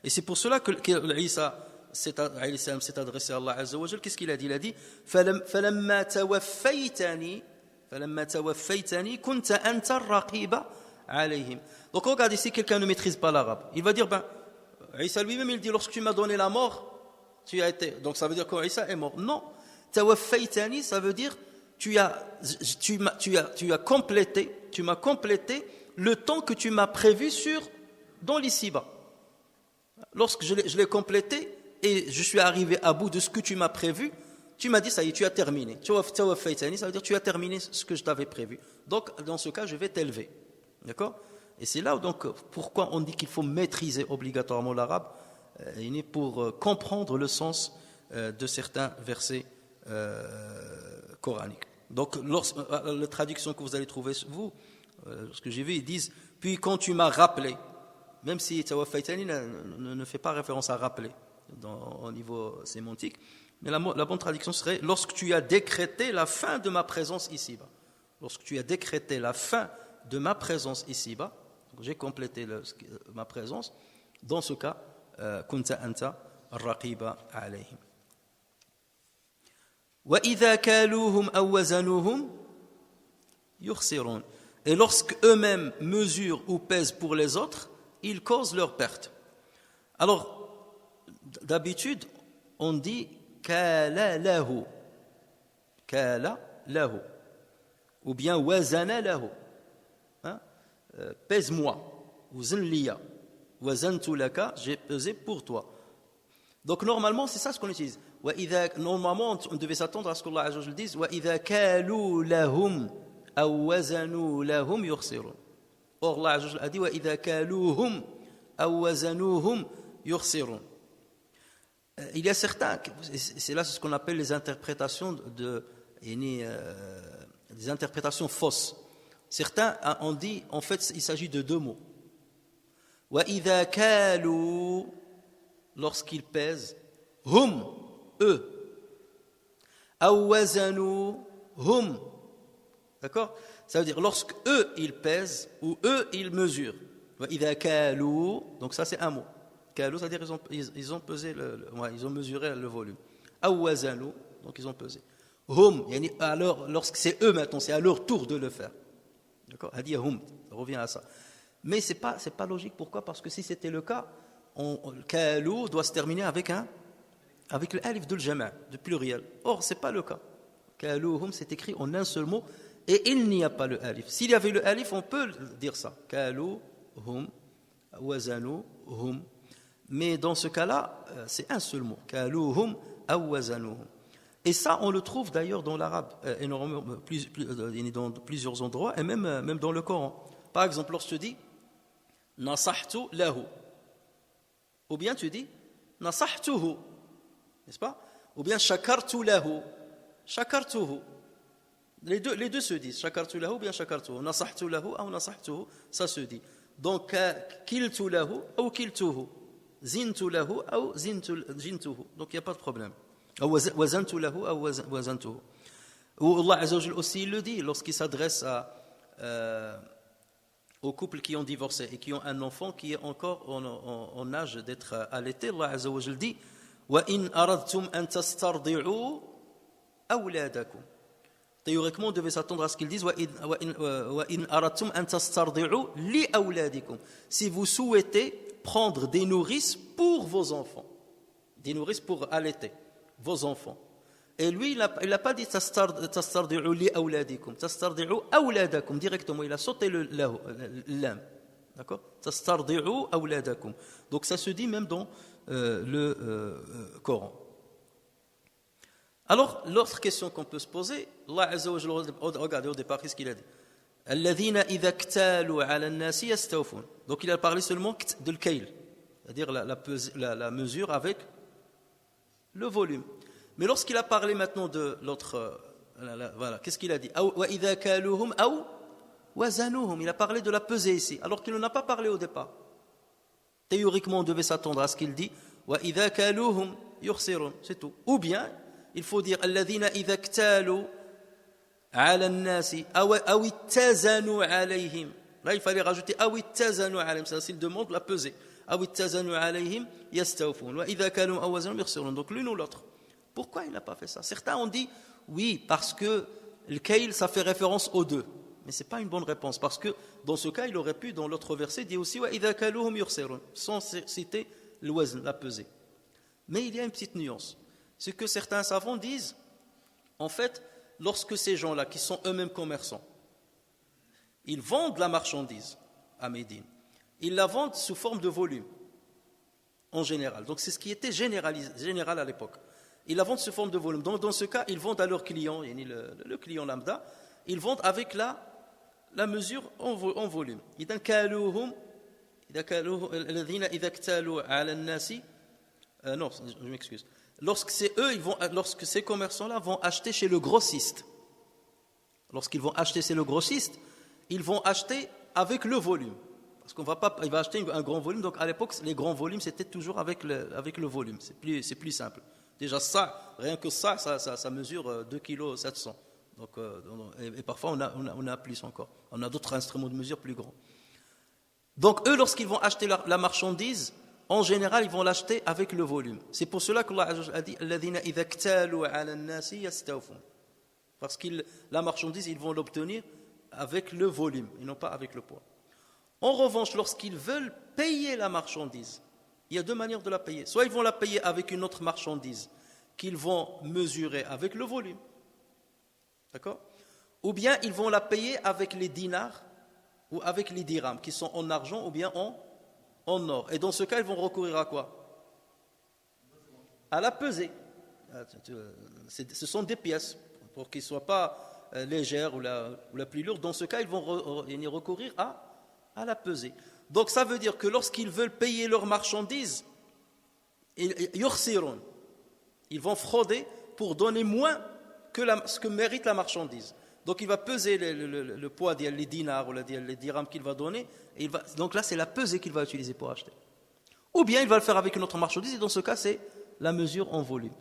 Et c'est pour cela que Isa s'est adressé à Allah Azza wa Jalla. Qu'est-ce qu'il a dit? Il a dit فَلَمَّا تَوَفَّيْتَنِي كُنْتَ أَنْتَ الرَّقِيبَ عَلَيْهِمْ. Donc regarde ici, quelqu'un ne maîtrise pas l'arabe. Il va dire, Isa lui-même, il dit, lorsque tu m'as donné la mort, tu as été. Donc ça veut dire que Isa est mort. Non. Tawaffaytani, ça veut dire tu m'as complété le temps que tu m'as prévu dans l'ici-bas. Lorsque je l'ai complété et je suis arrivé à bout de ce que tu m'as prévu, tu m'as dit ça y est, tu as terminé. Tawaffaytani, ça veut dire tu as terminé ce que je t'avais prévu. Donc dans ce cas, je vais t'élever. D'accord? Et c'est là donc pourquoi on dit qu'il faut maîtriser obligatoirement l'arabe pour comprendre le sens de certains versets coraniques. Donc, la traduction que vous allez trouver, ce que j'ai vu, ils disent, puis quand tu m'as rappelé, même si Tawaffaytani ne fait pas référence à rappeler au niveau sémantique, mais la bonne traduction serait, lorsque tu as décrété la fin de ma présence ici-bas. Lorsque tu as décrété la fin de ma présence ici-bas, j'ai complété ma présence, dans ce cas, kunta anta raqiba alayhim. وَإِذَا كَالُوهُمْ أَوْ وَزَنُوهُمْ يُخْسِرُونَ. Et lorsque eux-mêmes mesurent ou pèsent pour les autres, ils causent leur perte. Alors, d'habitude, on dit كَالَ لَهُ ou bien وَزَنَ لَهُ. Pèse-moi, ou zan liya, wa zantu laka, j'ai pesé pour toi. Donc normalement, c'est ça ce qu'on utilise. Normalement, on devait s'attendre à ce qu'Allah Azza wa Jalla dise وَإِذَا كَالُوا لَهُمْ أَوْ وَزَنُوا لَهُمْ يُخْسِرُونَ. Or, Allah Azza wa Jalla a dit وَإِذَا كَالُوهُمْ أَوْ وَزَنُوهُمْ يُخْسِرُونَ. Il y a certains, c'est là ce qu'on appelle les interprétations des interprétations fausses. Certains ont dit, en fait, il s'agit de deux mots. وَإِذَا كَالُوا, lorsqu'ils pèsent, hum, eux. أَوْ وَزَنُوا, hum. D'accord? Ça veut dire, lorsque eux, ils pèsent, ou eux, ils mesurent. وَإِذَا كَالُوا, donc ça c'est un mot. كَالُوا, c'est-à-dire ils ont pesé, ils ont mesuré le volume. أَوْ وَزَنُوا, donc ils ont pesé. Hum, alors, lorsque c'est eux maintenant, c'est à leur tour de le faire. D'accord? Hadiya hum, ça revient à ça. Mais c'est pas logique. Pourquoi? Parce que si c'était le cas, Kalou doit se terminer avec le alif de l'jama', de pluriel. Or, c'est pas le cas. Kalouhum, c'est écrit en un seul mot et il n'y a pas le alif. S'il y avait le alif, on peut dire ça. Kalouhum, wazanuhum. Mais dans ce cas-là, c'est un seul mot. Kalouhum, wazanuhum. Et ça, on le trouve d'ailleurs dans l'arabe, énormément, dans plusieurs endroits, et même dans le Coran. Par exemple, lorsque tu dis nasahtu lahu, ou bien tu dis nasahtuhu, n'est-ce pas? Ou bien shakartu lahu, shakartuhu. Les deux se disent, shakartu lahu ou bien shakartuhu, nasahtu lahu ou nasahtuhu, ça se dit. Donc, kiltu lahu ou kiltuhu, zintu lahu ou zintuhu. Donc, il n'y a pas de problème. وزنت له أو وزنته Ou Allah Azza wa Jal aussi il le dit lorsqu'il s'adresse aux couples qui ont divorcé et qui ont un enfant qui est encore en âge d'être allaité. Allah Azza wa Jal dit وَإِنْ أَرَدْتُمْ أَنْ تَسْتَرْضِعُوا أَوْلَادَكُمْ. Théoriquement, on devait s'attendre à ce qu'ils disent وَإِنْ أَرَدْتُمْ أَنْ تَسْتَرْضِعُوا لِأَوْلَادِكُمْ. Si vous souhaitez prendre des nourrices pour vos enfants, des nourrices pour allaiter vos enfants. Et lui, il n'a pas dit tastardi'u li awladikum, tastardi'u awladakum directement, il a sauté le lam. D'accord? Tastardi'u awladakum. Donc ça se dit même dans le Coran. Alors, l'autre question qu'on peut se poser, Allah Azza wa Jalla, regardez au départ, qu'est-ce qu'il a dit? Alladhina idha ktalu ala an-nasi yastawfun. Donc il a parlé seulement de l'kayl, c'est-à-dire la mesure avec le volume. Mais lorsqu'il a parlé maintenant de l'autre, voilà, qu'est-ce qu'il a dit? وَإِذَا كَالُوهُمْ أَوْ وَزَنُوهُمْ. Il a parlé de la pesée ici, alors qu'il n'en a pas parlé au départ. Théoriquement, on devait s'attendre à ce qu'il dit وَإِذَا كَالُوهُمْ يُخْسِرُونَ, c'est tout. Ou bien, il faut dire الَّذِينَ إِذَا اكْتَالُوا عَلَى النَّاسِ أَوْ اتَّزَنُوا عَلَيْهِمْ. Là, il fallait rajouter أَوْ اتَّزَنُوا عَلَيْهِمْ, ça c'est demande la pesée. أَوْ اتَّزَنُوا عَلَيْهِمْ يَسْتَوْفُونَ وَإِذَا كَالُوهُمْ أَوْ وَزَنُوهُم يُخْسِرُونَ. Donc l'une ou l'autre. Pourquoi il n'a pas fait ça? Certains ont dit oui, parce que le kayl, ça fait référence aux deux. Mais ce n'est pas une bonne réponse, parce que dans ce cas, il aurait pu, dans l'autre verset, dire aussi وَإِذَا كَالُوهُمْ يُخْسِرُونَ, sans citer le wazn, la pesée. Mais il y a une petite nuance. C'est que certains savants disent, en fait, lorsque ces gens-là, qui sont eux-mêmes commerçants, ils vendent la marchandise à Médine, ils la vendent sous forme de volume, en général. Donc c'est ce qui était général à l'époque. Ils la vendent sous forme de volume. Donc dans ce cas, ils vendent à leurs clients, le client lambda, ils vendent avec la mesure en volume. إذا كالوهم الذين إذا اكتالوا على الناس non, je m'excuse. Lorsque ces commerçants-là vont acheter chez le grossiste, lorsqu'ils vont acheter chez le grossiste, ils vont acheter avec le volume. Parce qu'on il va acheter un grand volume. Donc à l'époque, les grands volumes, c'était toujours avec le volume. C'est plus simple. Déjà ça, rien que ça mesure 2,7 kg. Donc, et parfois on a plus encore. On a d'autres instruments de mesure plus grands. Donc eux, lorsqu'ils vont acheter la marchandise, en général, ils vont l'acheter avec le volume. C'est pour cela que Allah a dit الَّذِينَ إِذَا اكْتَالُوا عَلَى النَّاسِ يَسْتَوْفُونَ. Parce que la marchandise, ils vont l'obtenir avec le volume et non pas avec le poids. En revanche, lorsqu'ils veulent payer la marchandise, il y a deux manières de la payer. Soit ils vont la payer avec une autre marchandise qu'ils vont mesurer avec le volume. D'accord? Ou bien ils vont la payer avec les dinars ou avec les dirhams qui sont en argent ou bien en or. Et dans ce cas, ils vont recourir à quoi? À la pesée. Ce sont des pièces pour qu'ils ne soient pas légères ou la plus lourde. Dans ce cas, ils vont recourir à la pesée. Donc ça veut dire que lorsqu'ils veulent payer leurs marchandises, ils vont frauder pour donner moins que ce que mérite la marchandise. Donc il va peser le poids des dinars ou les dirhams qu'il va donner. Donc là, c'est la pesée qu'il va utiliser pour acheter. Ou bien il va le faire avec une autre marchandise, et dans ce cas, c'est la mesure en volume.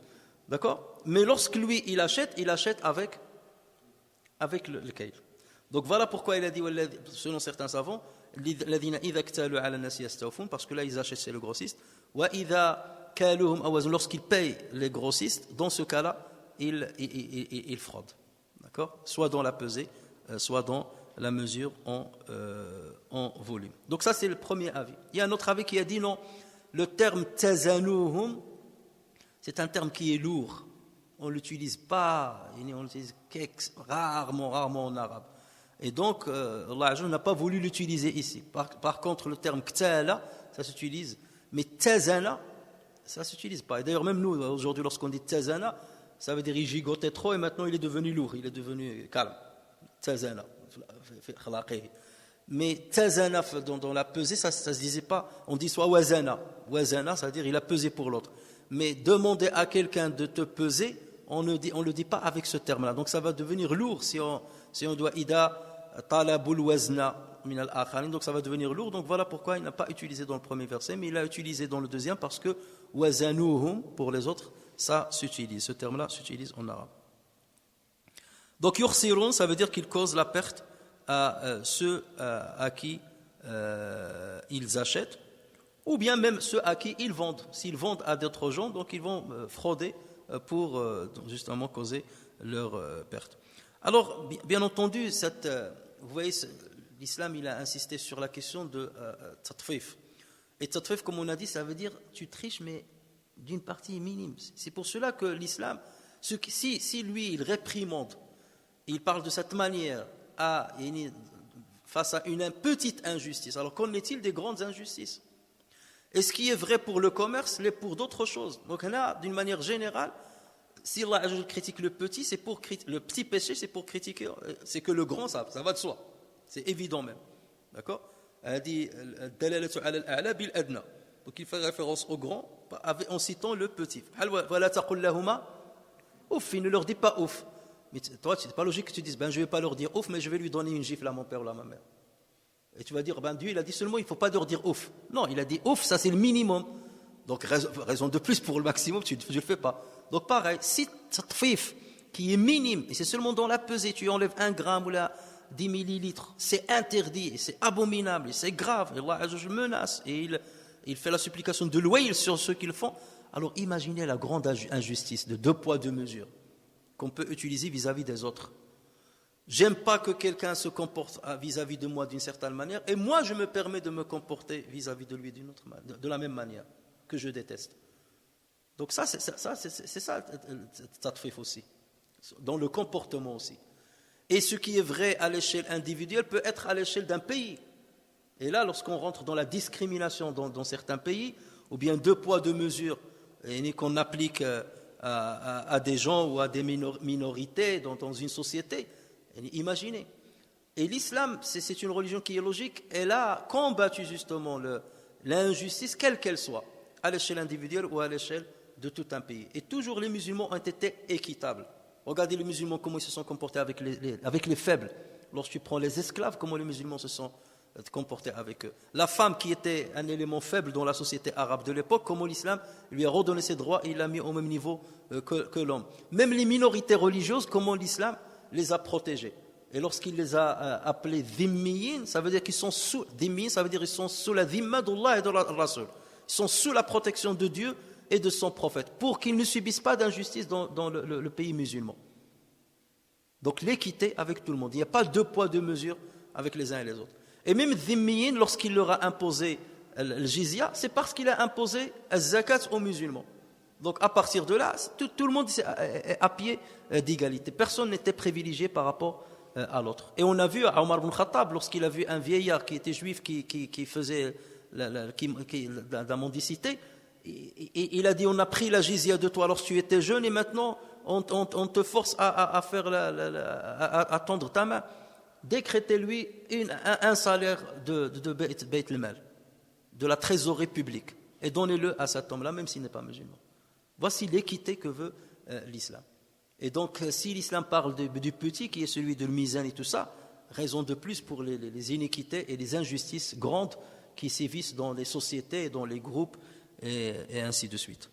D'accord? Mais lorsque lui, il achète avec le kayl. Donc voilà pourquoi il a dit, selon certains savants, parce que là, ils achètent chez le grossiste. Lorsqu'ils payent les grossistes, dans ce cas-là, ils fraudent. D'accord? Soit dans la pesée, soit dans la mesure en volume. Donc ça, c'est le premier avis. Il y a un autre avis qui a dit non, le terme tazanuhum, c'est un terme qui est lourd. On ne l'utilise pas, on l'utilise rarement en arabe. Et donc, Allah n'a pas voulu l'utiliser ici. Par contre, le terme ktala, ça s'utilise. Mais tazana, ça ne s'utilise pas. Et d'ailleurs, même nous, aujourd'hui, lorsqu'on dit tazana, ça veut dire il gigotait trop et maintenant il est devenu lourd, il est devenu calme. Tazana. Mais tazana, dans la pesée, ça ne se disait pas. On dit soit wazana. Wazana, ça veut dire il a pesé pour l'autre. Mais demander à quelqu'un de te peser, on ne le dit pas avec ce terme-là. Donc ça va devenir lourd si on doit ida talabul wazna min al-akharin. Donc ça va devenir lourd. Donc voilà pourquoi il n'a pas utilisé dans le premier verset, mais il l'a utilisé dans le deuxième parce que wazanuhum, pour les autres, ça s'utilise. Ce terme-là s'utilise en arabe. Donc yukhsirun, ça veut dire qu'ils causent la perte à ceux à qui ils achètent, ou bien même ceux à qui ils vendent. S'ils vendent à d'autres gens, donc ils vont frauder pour justement causer leur perte. Alors, bien entendu, vous voyez, l'islam il a insisté sur la question de tatfif. Et tatfif, comme on a dit, ça veut dire tu triches, mais d'une partie minime. C'est pour cela que l'islam, si lui, il réprimande, il parle de cette manière face à une petite injustice, alors qu'en est-il des grandes injustices? Et ce qui est vrai pour le commerce l'est pour d'autres choses. Donc là, d'une manière générale, si Allah critique le petit, le petit péché, c'est pour critiquer, c'est que le grand, ça va de soi. C'est évident même. D'accord? Elle dit donc il fait référence au grand en citant le petit. Ouf, il ne leur dit pas ouf. Mais toi, c'est pas logique que tu dises, je ne vais pas leur dire ouf, mais je vais lui donner une gifle à mon père ou à ma mère. Et tu vas dire, Dieu, il a dit seulement, il ne faut pas leur dire ouf. Non, il a dit ouf, ça c'est le minimum. Donc, raison de plus pour le maximum, tu ne le fais pas. Donc, pareil, si tatfif, qui est minime, et c'est seulement dans la pesée, tu enlèves 1 gramme ou 10 millilitres, c'est interdit, et c'est abominable, et c'est grave, et Allah menace, et il fait la supplication de l'ouïl sur ceux qui le font. Alors, imaginez la grande injustice de 2 poids 2 mesures qu'on peut utiliser vis-à-vis des autres. J'aime pas que quelqu'un se comporte vis-à-vis de moi d'une certaine manière, et moi je me permets de me comporter vis-à-vis de lui de la même manière que je déteste. Donc ça, c'est ça, tatfif aussi, dans le comportement aussi. Et ce qui est vrai à l'échelle individuelle peut être à l'échelle d'un pays. Et là, lorsqu'on rentre dans la discrimination dans certains pays, ou bien 2 poids 2 mesures, et qu'on applique à des gens ou à des minorités dans une société, imaginez. Et l'islam, c'est une religion qui est logique. Elle a combattu justement l'injustice, quelle qu'elle soit, à l'échelle individuelle ou à l'échelle de tout un pays. Et toujours les musulmans ont été équitables. Regardez les musulmans, comment ils se sont comportés avec les faibles. Lorsque tu prends les esclaves, comment les musulmans se sont comportés avec eux. La femme qui était un élément faible dans la société arabe de l'époque, comment l'islam lui a redonné ses droits et il l'a mis au même niveau que l'homme. Même les minorités religieuses, comment l'islam les a protégés. Et lorsqu'il les a appelés dhimmiyin, ça veut dire qu'ils sont sous la dhimma d'Allah et de Rasul. Ils sont sous la protection de Dieu et de son prophète, pour qu'ils ne subissent pas d'injustice dans le pays musulman. Donc l'équité avec tout le monde. Il n'y a pas 2 poids 2 mesures avec les uns et les autres. Et même dhimmiyin, lorsqu'il leur a imposé le jizya, c'est parce qu'il a imposé le zakat aux musulmans. Donc à partir de là, tout le monde est à pied d'égalité. Personne n'était privilégié par rapport à l'autre. Et on a vu à Omar ibn Khattab, lorsqu'il a vu un vieillard qui était juif, qui faisait la mendicité, il a dit, on a pris la jizya de toi lorsque tu étais jeune et maintenant on te force à tendre ta main. Décrétez-lui un salaire de Beit al-Mal, de la trésorerie publique, et donnez-le à cet homme-là, même s'il n'est pas musulman. Voici l'équité que veut l'islam. Et donc, si l'islam parle du petit, qui est celui de mizan et tout ça, raison de plus pour les iniquités et les injustices grandes qui sévissent dans les sociétés, dans les groupes, et ainsi de suite.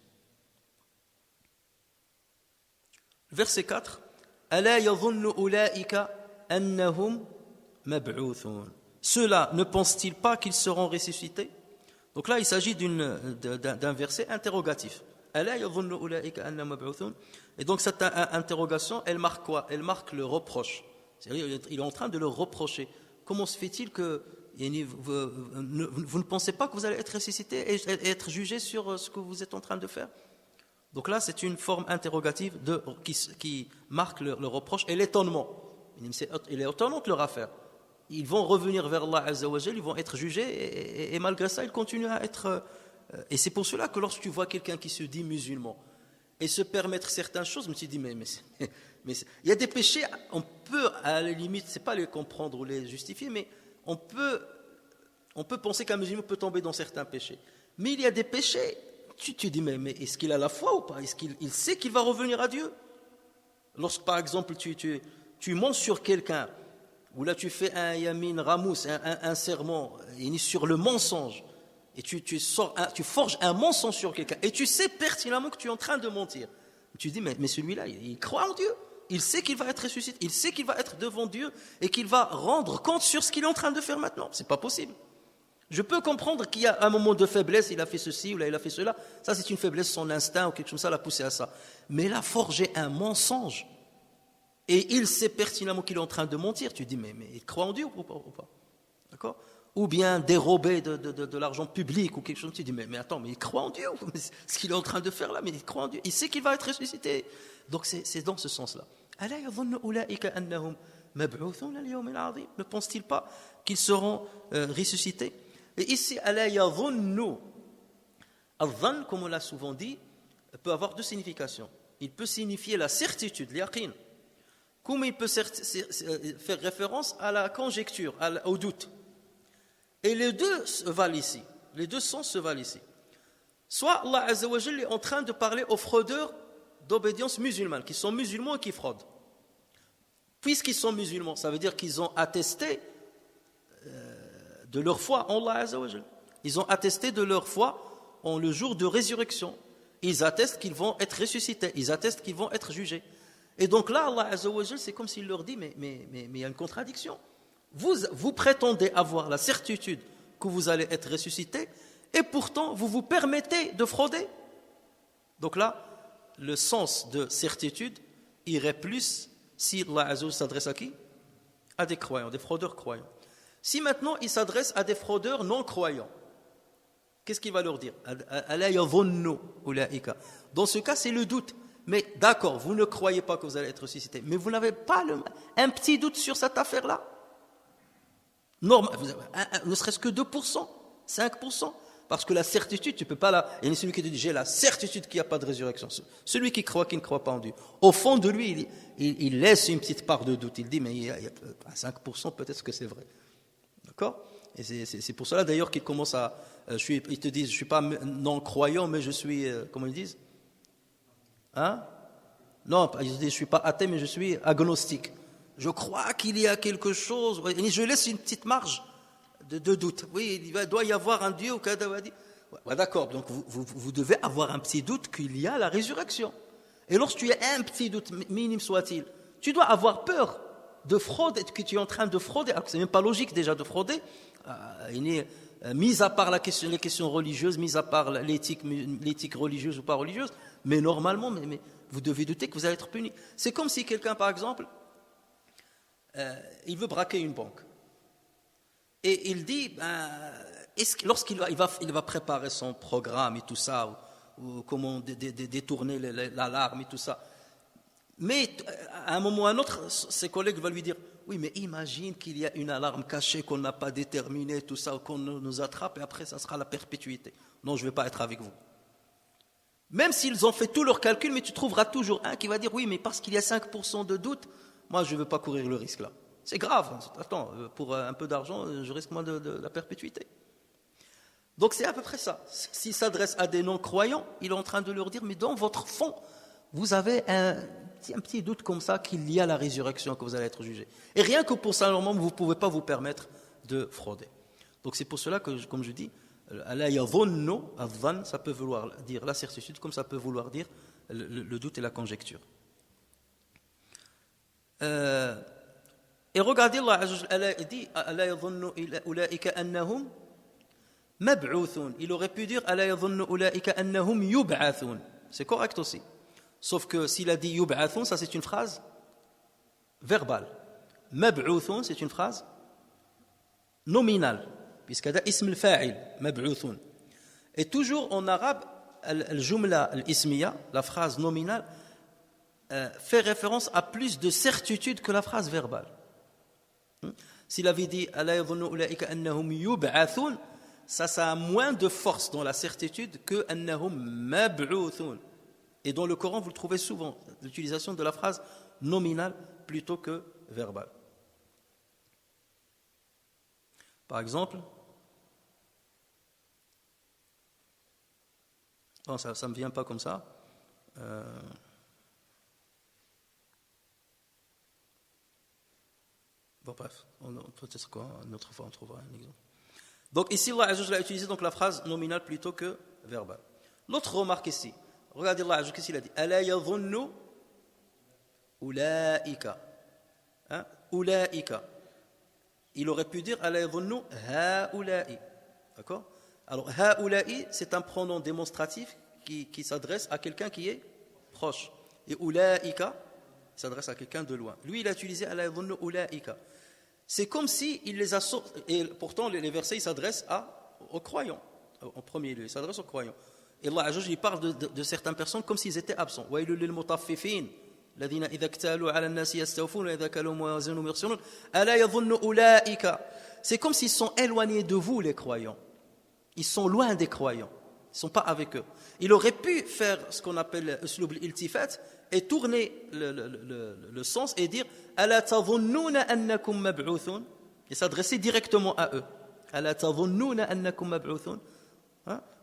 Verset 4. Ala yadhunnu ulaika annahum mab'uthun. Ceux-là ne pensent-ils pas qu'ils seront ressuscités? Donc là, il s'agit d'un verset interrogatif. Ala yadhunnu ulaika annahum mab'uthun. Et donc cette interrogation, elle marque quoi? Elle marque le reproche. C'est-à-dire, il est en train de le reprocher. Comment se fait-il que vous ne pensez pas que vous allez être ressuscité et être jugé sur ce que vous êtes en train de faire? Donc là, c'est une forme interrogative qui marque le reproche et l'étonnement. Il est étonnant de leur affaire. Ils vont revenir vers Allah Azza wa Jal, ils vont être jugés et malgré ça, ils continuent à être... Et c'est pour cela que lorsque tu vois quelqu'un qui se dit musulman et se permettre certaines choses, tu te dis, mais il y a des péchés, on peut à la limite, c'est pas les comprendre ou les justifier, mais on peut penser qu'un musulman peut tomber dans certains péchés. Mais il y a des péchés, tu te dis, mais est-ce qu'il a la foi ou pas? Est-ce qu'il sait qu'il va revenir à Dieu? Lorsque, par exemple, tu montes sur quelqu'un, ou là tu fais un yamin ramous, un serment, sur le mensonge, et tu forges un mensonge sur quelqu'un, et tu sais pertinemment que tu es en train de mentir. Tu dis, mais celui-là, il croit en Dieu. Il sait qu'il va être ressuscité, il sait qu'il va être devant Dieu et qu'il va rendre compte sur ce qu'il est en train de faire maintenant. C'est pas possible. Je peux comprendre qu'il y a un moment de faiblesse, il a fait ceci ou là il a fait cela. Ça c'est une faiblesse, son instinct ou quelque chose comme ça l'a poussé à ça. Mais là, forger un mensonge et il sait pertinemment qu'il est en train de mentir. Tu dis mais il croit en Dieu ou pas? D'accord? Ou bien dérober de l'argent public ou quelque chose. Tu dis mais attends, mais il croit en Dieu. Ce qu'il est en train de faire là, mais il croit en Dieu. Il sait qu'il va être ressuscité. Donc c'est dans ce sens-là. Ne pense-t-il pas qu'ils seront ressuscités? Et ici, al-dhann, comme on l'a souvent dit, peut avoir deux significations. Il peut signifier la certitude, l'yaqin, comme il peut faire référence à la conjecture, au doute. Et les deux se valent ici. Les deux sens se valent ici. Soit Allah Azza wa Jalla est en train de parler aux fraudeurs d'obédience musulmane, qui sont musulmans et qui fraudent. Puisqu'ils sont musulmans, ça veut dire qu'ils ont attesté de leur foi en Allah Azza wa Jalla. Ils ont attesté de leur foi en le jour de résurrection. Ils attestent qu'ils vont être ressuscités. Ils attestent qu'ils vont être jugés. Et donc là, Allah Azza wa Jalla, c'est comme s'il leur dit, mais il y a une contradiction. Vous prétendez avoir la certitude que vous allez être ressuscité et pourtant vous vous permettez de frauder. Donc là, le sens de certitude irait plus si Allah Azza wa Jalla s'adresse à qui? À des croyants, des fraudeurs croyants. Si maintenant il s'adresse à des fraudeurs non croyants, qu'est-ce qu'il va leur dire? Dans ce cas, c'est le doute. Mais d'accord, vous ne croyez pas que vous allez être ressuscité, mais vous n'avez pas un petit doute sur cette affaire-là? Normal, ne serait-ce que 2%, 5%, parce que la certitude, tu ne peux pas la. Il y a celui qui te dit j'ai la certitude qu'il n'y a pas de résurrection. Celui qui ne croit pas en Dieu. Au fond de lui, il laisse une petite part de doute. Il dit mais il y a 5%, peut-être que c'est vrai. D'accord? Et c'est pour cela d'ailleurs qu'ils commencent à. Ils te disent je ne suis pas non-croyant, mais je suis. Comment ils disent? Hein? Non, ils disent je ne suis pas athée, mais je suis agnostique. Je crois qu'il y a quelque chose, je laisse une petite marge de doute. Oui, il doit y avoir un Dieu. Ouais, d'accord, donc vous devez avoir un petit doute qu'il y a la résurrection. Et lorsque tu as un petit doute, minime soit-il, tu dois avoir peur de fraude, que tu es en train de frauder, alors que ce n'est même pas logique déjà de frauder, mis à part les questions religieuses, mis à part l'éthique religieuse ou pas religieuse, mais normalement, mais vous devez douter que vous allez être puni. C'est comme si quelqu'un, par exemple, il veut braquer une banque. Et il dit, lorsqu'il va préparer son programme et tout ça, ou comment détourner l'alarme et tout ça, mais à un moment ou à un autre, ses collègues vont lui dire, oui, mais imagine qu'il y a une alarme cachée qu'on n'a pas déterminée, tout ça, qu'on nous attrape, et après, ça sera la perpétuité. Non, je ne vais pas être avec vous. Même s'ils ont fait tous leurs calculs, mais tu trouveras toujours un qui va dire, oui, mais parce qu'il y a 5% de doute, moi, je ne veux pas courir le risque là. C'est grave. Attends, pour un peu d'argent, je risque moins de la perpétuité. Donc c'est à peu près ça. S'il s'adresse à des non-croyants, il est en train de leur dire, mais dans votre fond, vous avez un petit doute comme ça qu'il y a la résurrection, que vous allez être jugé. Et rien que pour ça, normalement, vous ne pouvez pas vous permettre de frauder. Donc c'est pour cela que, comme je dis, ça peut vouloir dire la certitude, comme ça peut vouloir dire le doute et la conjecture. Et regardez, Allah dit il aurait pu dire c'est correct aussi. Sauf que s'il a dit yub'athun, ça c'est une phrase verbale. Mab'uthun, c'est une phrase nominale, puisqu'il y a ism al-fa'il, mab'uthun. Et toujours en arabe, al-jumla al-ismiya, la phrase nominale, fait référence à plus de certitude que la phrase verbale. S'il avait dit ça a moins de force dans la certitude que et dans le Coran vous le trouvez souvent, l'utilisation de la phrase nominale plutôt que verbale. Par exemple, bon, ça ne me vient pas comme ça. Bon, bref, peut-être quoi, une autre fois on trouvera un exemple. Donc ici, Allah Azza wa Jalla a utilisé donc la phrase nominale plutôt que verbale. L'autre remarque ici, regardez Allah Azza wa Jalla, qu'est-ce qu'il a dit? Ala yadhunnu Ulaika. Hein? Ulaika. Il aurait pu dire ala yadhunnu haula'i. D'accord? Alors, haula'i, c'est un pronom démonstratif qui s'adresse à quelqu'un qui est proche. Et ulaika s'adresse à quelqu'un de loin. Lui, il a utilisé ala yadhunnu ulaika. C'est comme si il les a et pourtant les versets ils s'adressent aux croyants en premier lieu, ils s'adressent aux croyants. Et Allah Azza wa Jalla il parle de certaines personnes comme s'ils étaient absents. Wa ilul lil mutaffifin alladhina idha iktalu ala an-nasi yastawfun wa idha kaluhum wa wazanuhum yukhsirun ala yadhunnu ulaika. C'est comme s'ils sont éloignés de vous les croyants. Ils sont loin des croyants. Ils ne sont pas avec eux. Il aurait pu faire ce qu'on appelle uslub al-iltifat et tourner le sens et dire ala tadhunnuna annakum mab'uthun et s'adresser directement à eux. Ala tadhunnuna annakum mab'uthun.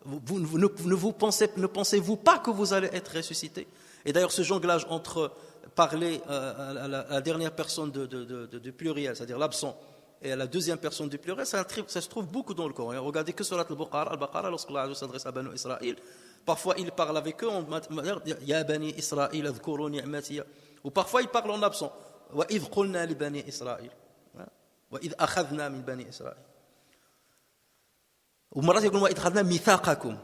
Ne pensez-vous pas que vous allez être ressuscités? Et d'ailleurs ce jonglage entre parler à la dernière personne du pluriel, c'est-à-dire l'absent, et à la deuxième personne du pluriel, ça se trouve beaucoup dans le Coran. Regardez que sur Al-Baqarah, lorsque Allah s'adresse à Banu Israël, parfois il parle avec eux en matière Ya Bani Israël, adhkuru ni'mati. Ou parfois il parle en absent. Wa idh qulna li Bani Israël. Wa idh akhadna min Bani Israël. Ou marat yaqul wa idh akhadna mithaqakum.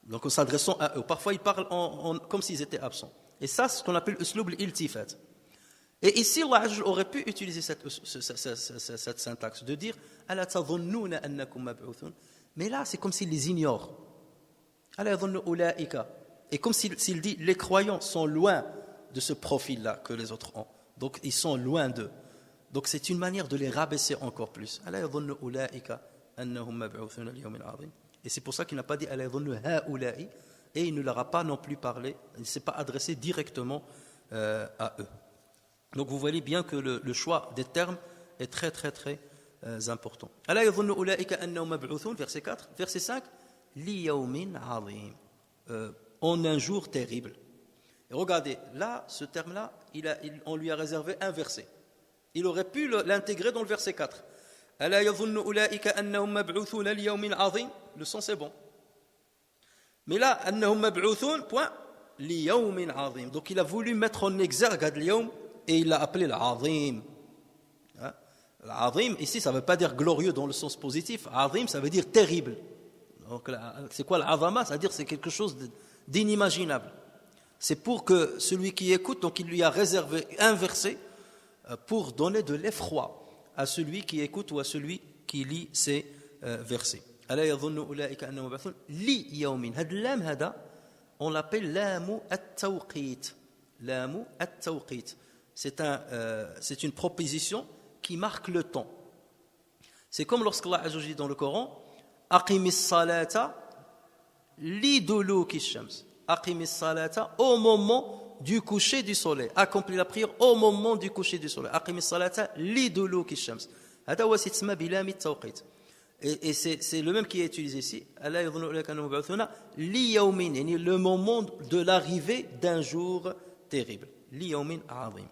Donc en s'adressant à eux. Parfois il parle comme s'ils étaient absents. Et ça, c'est ce qu'on appelle uslub al-iltifat. Et ici, Allah aurait pu utiliser cette syntaxe de dire ala tadhunnuna annakum mab'uthun. Mais là, c'est comme s'il les ignore. Ala yadhunnu ulaika. Et comme s'il dit les croyants sont loin de ce profil-là que les autres ont. Donc ils sont loin d'eux. Donc c'est une manière de les rabaisser encore plus. Ala yadhunnu ulaika annahum mab'uthun al-yawmin 'azim. Et c'est pour ça qu'il n'a pas dit ala yadhunnu haula'i et il ne leur a pas non plus parlé, il ne s'est pas adressé directement à eux. Donc vous voyez bien que le choix des termes est très très très important. Ala yadhunnu ulaika annahum mab'uthun, verset 4, verset 5, li yawmin 'azim, en un jour terrible. Et regardez, là, ce terme-là, on lui a réservé un verset. Il aurait pu l'intégrer dans le verset 4. Ala yadhunnu ulaika annahum mab'uthun li yawmin 'azim, le sens est bon. Mais là, annahum mab'uthun, point, li yawmin 'azim. Donc il a voulu mettre en exergue al-yawm et il l'a appelé l'azim. L'azim, ici, ça ne veut pas dire glorieux dans le sens positif. Azim, ça veut dire terrible. Donc, c'est quoi l'azama? C'est-à-dire c'est quelque chose d'inimaginable. C'est pour que celui qui écoute, donc il lui a réservé un verset pour donner de l'effroi à celui qui écoute ou à celui qui lit ces versets. Ala yadhunnu ulaika annahum mab'uthun li yawmin. Had lam hada, on l'appelle lamu at-tawqit. Lamu at-tawqit. C'est une proposition qui marque le temps. C'est comme lorsqu'Allah Azza wa Jalla dit dans le Coran Aqimis salata liduluki shams. Aqimis salata au moment du coucher du soleil. Accomplis la prière au moment du coucher du soleil. Aqimis salata liduluki shams. Hada wa sitma bilami tawqit. Et c'est le même qui est utilisé ici. Ala yadhunnu ulaika annahum mab'uthuna li yawmin, yani le moment de l'arrivée d'un jour terrible. Li yawmin 'azim.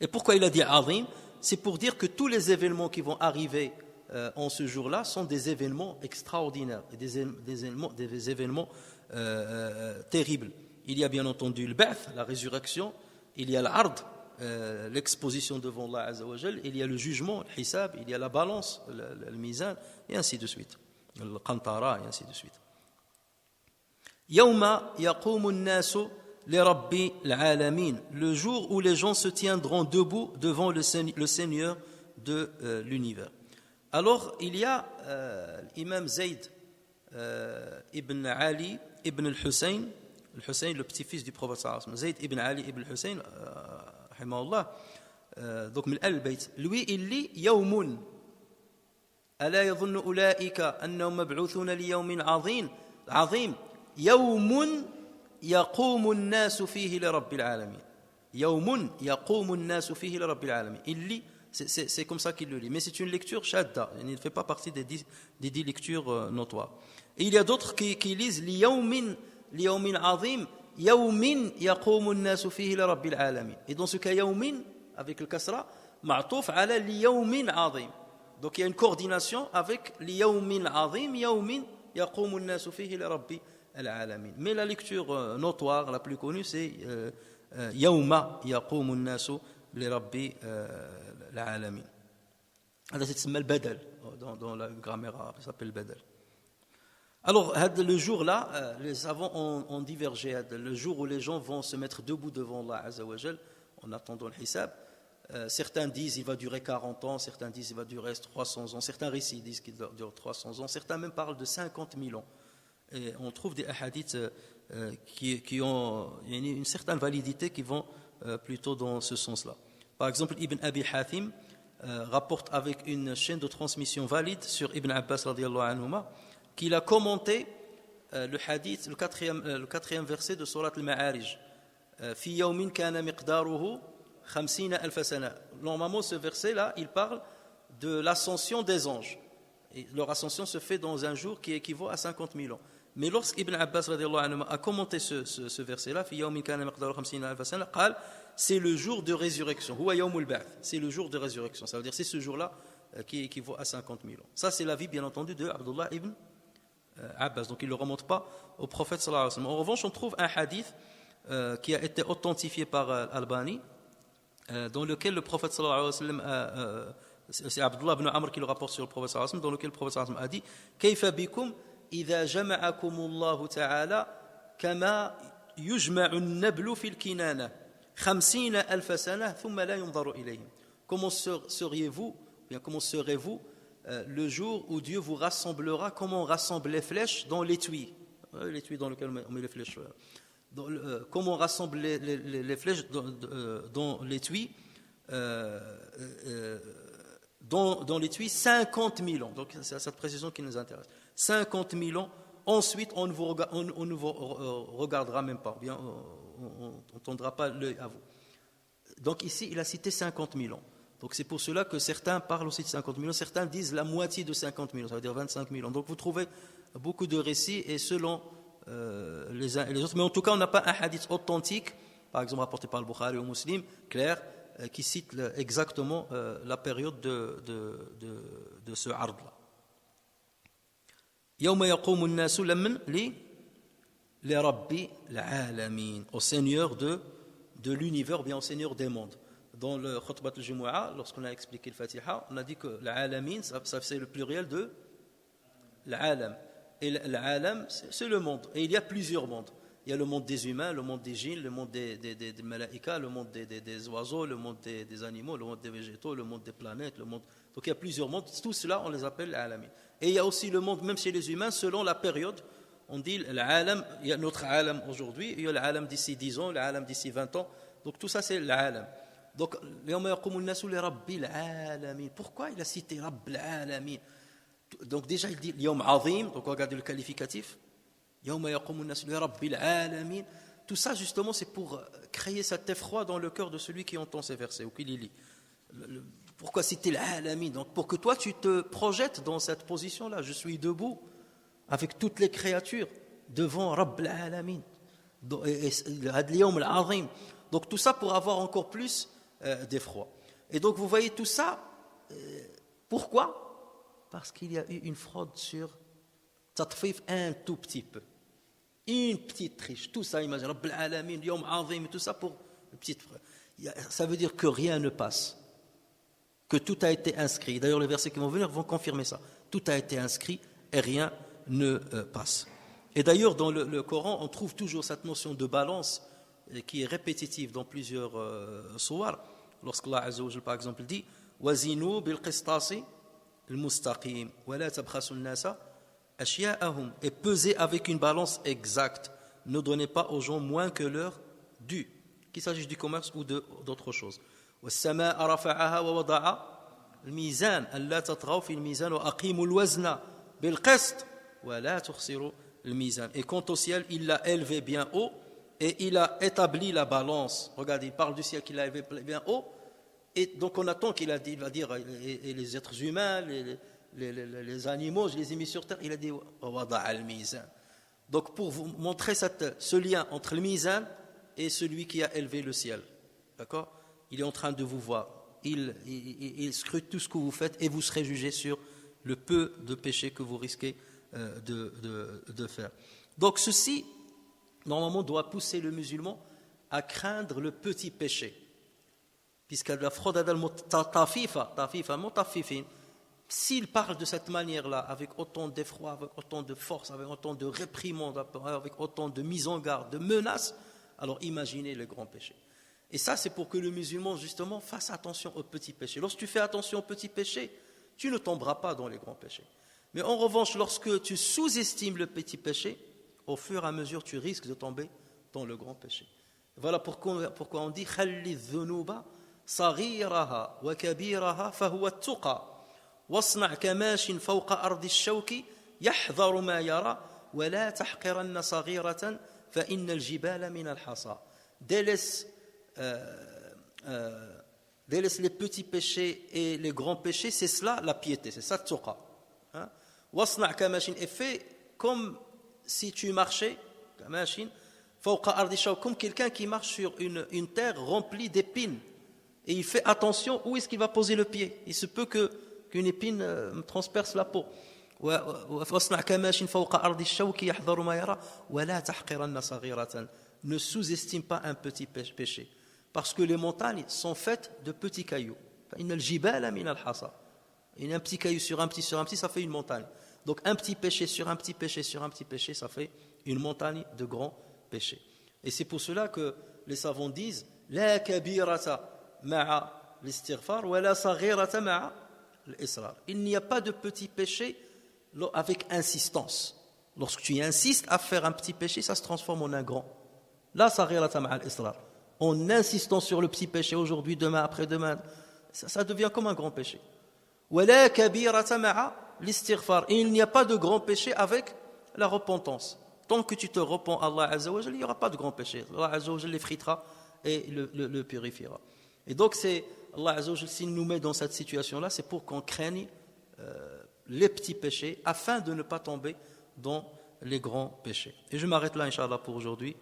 Et pourquoi il a dit 'azim? C'est pour dire que tous les événements qui vont arriver en ce jour-là sont des événements extraordinaires, des événements terribles. Il y a bien entendu le ba'th, la résurrection, il y a l'ard, l'exposition devant Allah Azza wa Jal, il y a le jugement, le hisab, il y a la balance, le mizan, et ainsi de suite. Le qantara, et ainsi de suite. Yawma yaqumu an-nasu li rabbi al-alamin, le jour où les gens se tiendront debout devant le Seigneur de l'univers. Alors, il y a l'imam Zayd ibn Ali ibn al-Hussein, le petit-fils du prophète sallallahu alayhi wa sallam, Zayd ibn Ali ibn al-Hussein, rahimahullah, donc min al-Bayt, lui il lit yawmun ala yadhunnu ulaika annahum mab'uthuna li yawmin 'azim yawmun yaqumu an-nasu fihi li rabbil alamin. Yawmun yaqumu an-nasu fihi li rabbil alamin. Il lit, c'est comme ça qu'il le lit, mais c'est une lecture shadda, il ne fait pas partie des 10 lectures notoires. Et il y a d'autres qui lisent li yawmin 'azim yawmin yaqumu an-nasu fihi li rabbil alamin. Et dans ce cas yawmin avec le kasra ma'touf ala li yawmin 'azim. Donc il y a une coordination avec li yawmin 'azim yawmin yaqumu an-nasu fihi li rabbil alamin. Mais la lecture notoire la plus connue c'est يوم يقوم الناس لرب العالمين. هذا يتسمى البدل dans la grammaire arabe, ça s'appelle le badal. Alors, le jour-là, les savants ont divergé. Le jour où les gens vont se mettre debout devant Allah Azza wa Jal, en attendant le hisab, certains disent qu'il va durer 40 ans, certains disent qu'il va durer 300 ans, certains récits disent qu'il dure 300 ans, certains même parlent de 50 000 ans. Et on trouve des hadiths qui ont une certaine validité qui vont plutôt dans ce sens-là. Par exemple, Ibn Abi Hathim rapporte avec une chaîne de transmission valide sur Ibn Abbas radiyallahu anhuma, qu'il a commenté le hadith, le quatrième verset de Surat al-Ma'arij. Fi yawmin kana miqdaruhu 50 alf sana. Normalement, ce verset-là, il parle de l'ascension des anges. Et leur ascension se fait dans un jour qui équivaut à 50 000 ans. Mais lorsqu'Ibn Abbas radiyallahu anhu a commenté ce verset-là, Fi yawmin kana miqdaruhu 50 alf sana, qal, c'est le jour de résurrection. Huwa yawmul ba'th. C'est le jour de résurrection. Ça veut dire c'est ce jour-là qui équivaut à 50 000 ans. Ça, c'est l'avis, bien entendu, de Abdullah ibn Abbas. Donc, il ne le remonte pas au prophète sallallahu alayhi wa sallam. En revanche, on trouve un hadith qui a été authentifié par Albani, dans lequel le prophète sallallahu alayhi wa sallam, c'est Abdullah ibn Amr qui le rapporte sur le prophète sallallahu alayhi wa sallam, dans lequel le prophète sallallahu alayhi wa sallam a dit Kayfa bikum idha jama'akumullahu ta'ala kama yujma'u an-nablu fil kinana 50 alf sana thumma la yunzaru ilayhim. Comment serez-vous le jour où Dieu vous rassemblera, comme on rassemble les flèches dans l'étui, l'étui dans lequel on met les flèches, comment on rassemble les flèches dans l'étui, dans l'étui 50 000 ans. Donc c'est cette précision qui nous intéresse. 50 000 ans, ensuite on ne vous regardera même pas, bien, on ne tendra pas l'œil à vous. Donc ici il a cité 50 000 ans. Donc c'est pour cela que certains parlent aussi de 50 000 ans, certains disent la moitié de 50 000 ans, ça veut dire 25 000 ans. Donc vous trouvez beaucoup de récits et selon les uns et les autres. Mais en tout cas, on n'a pas un hadith authentique, par exemple rapporté par le Bukhari ou Muslim, clair, qui cite exactement la période de ce ard-là. يوم يقوم الناس لمن لرب العالمين, au Seigneur de l'univers, bien au Seigneur des mondes. Dans le Khutbat al-Jumu'ah, lorsqu'on a expliqué le Fatiha, on a dit que l'alamin, ça c'est le pluriel de l'alam. Et l'alam, c'est le monde. Et il y a plusieurs mondes. Il y a le monde des humains, le monde des djinns, le monde des malaïkas, le monde des oiseaux, le monde des animaux, le monde des végétaux, le monde des planètes, le monde... Donc il y a plusieurs mondes. Tout cela, on les appelle l'alamin. Et il y a aussi le monde, même chez les humains, selon la période. On dit l'alam, il y a notre alam aujourd'hui, il y a l'alam d'ici 10 ans, l'alam d'ici 20 ans. Donc tout ça, c'est l'alam. Donc, pourquoi il a cité Rabb al-Alamin? Donc déjà il dit Yawm Azim, donc regardez le qualificatif. Yawma yaqumun nas li Rabbil Alamin. Tout ça justement c'est pour créer cet effroi dans le cœur de celui qui entend ces versets ou qui les lit. Pourquoi citer l'Alamin? Donc pour que toi tu te projettes dans cette position-là. Je suis debout avec toutes les créatures devant Rabb al-Alamin. Yawm al-Azim. Donc tout ça pour avoir encore plus d'effroi. Et donc vous voyez tout ça, pourquoi? Parce qu'il y a eu une fraude sur Tatfif un tout petit peu. Une petite triche. Tout ça, imagine, Rabb al-Alamin, Yawm Azim, tout ça pour une petite fraude. Ça veut dire que rien ne passe. Que tout a été inscrit. D'ailleurs, les versets qui vont venir vont confirmer ça. Tout a été inscrit et rien ne passe. Et d'ailleurs, dans le Coran, on trouve toujours cette notion de balance qui est répétitive dans plusieurs sourates. Lorsqu'Allah Azza wa Jalla, par exemple, dit Wazinu bil qistasi al-mustaqim wa la tabkhasu an-nasa ashya'ahum, et pesez avec une balance exacte. Ne donnez pas aux gens moins que leur dû, qu'il s'agisse du commerce ou d'autres choses. Was-samaa'a rafa'aha wa wada'a al-mizan alla tatghaw fi al-mizan wa aqimu al-wazna bil qist wa la tukhsiru al-mizan. Et quant au ciel, il l'a élevé bien haut et il a établi la balance. Regardez, il parle du ciel qu'il a élevé bien haut. Et donc on attend qu'il va dire et les êtres humains, les animaux, je les ai mis sur terre. Il a dit wada'a al-mizan. Donc pour vous montrer ce lien entre le mizan et celui qui a élevé le ciel, d'accord, il est en train de vous voir. Il scrute tout ce que vous faites et vous serez jugé sur le peu de péché que vous risquez de faire. Donc ceci, normalement, doit pousser le musulman à craindre le petit péché. Puisque la fraude al-tafifa, mutaffifin, s'il parle de cette manière-là, avec autant d'effroi, avec autant de force, avec autant de réprimande, avec autant de mise en garde, de menaces, alors imaginez le grand péché. Et ça, c'est pour que le musulman, justement, fasse attention aux petits péchés. Lorsque tu fais attention aux petits péchés, tu ne tomberas pas dans les grands péchés. Mais en revanche, lorsque tu sous-estimes le petit péché, au fur et à mesure, tu risques de tomber dans le grand péché. Voilà pourquoi on dit « Khalli dhunuba صغيرها وكبيرها فهو التقى واصنع كماش فوق أرض الشوك يحذر ما يرى ولا تحقرن صغيرة فإن الجبال من الحصى. Délaisse les petits péchés et les grands péchés, c'est cela la piété, c'est ça tuqa. واصنع كماش, et fais comme si tu marchais كماش فوق أرض الشوك, comme quelqu'un qui marche sur une terre remplie d'épines. Et il fait attention où est-ce qu'il va poser le pied. Il se peut qu'une épine transperce la peau. Ne sous-estime pas un petit péché. Parce que les montagnes sont faites de petits cailloux. Un petit caillou sur un petit, ça fait une montagne. Donc un petit péché sur un petit péché sur un petit péché, ça fait une montagne de grands péchés. Et c'est pour cela que les savants disent la kabirata ma'a l'istighfar wa la saghirata ma'a l'israr. Il n'y a pas de petit péché avec insistance. Lorsque tu insistes à faire un petit péché, ça se transforme en un grand. La saghirata ma'a l'israr. En insistant sur le petit péché aujourd'hui, demain, après-demain, ça devient comme un grand péché. Wa la kabirata ma'a l'istighfar. Et il n'y a pas de grand péché avec la repentance. Tant que tu te repens à Allah Azza wa Jalla, il n'y aura pas de grand péché. Allah Azza wa Jalla l'effritera et le purifiera. Et donc, c'est Allah Azza wa Jalla, s'il nous met dans cette situation-là, c'est pour qu'on craigne les petits péchés afin de ne pas tomber dans les grands péchés. Et je m'arrête là, Inch'Allah, pour aujourd'hui,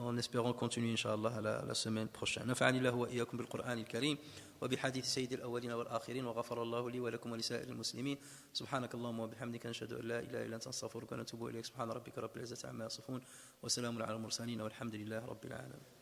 en espérant continuer, Inch'Allah, la semaine prochaine. Nafa'ani Allahu wa iyyakum bil Qur'an al-Karim wa bi hadith Sayyid al-awwalin wal akhirin wa ghafara Allahu li wa lakum wa li sa'iril muslimin. Subhanakallahumma wa bihamdika nashhadu an la ilaha illa anta astaghfiruka wa atubu ilayk. Subhana rabbika rabbil izzati amma yasifun wa salamun ala al-mursalin walhamdulillahi rabbil alamin.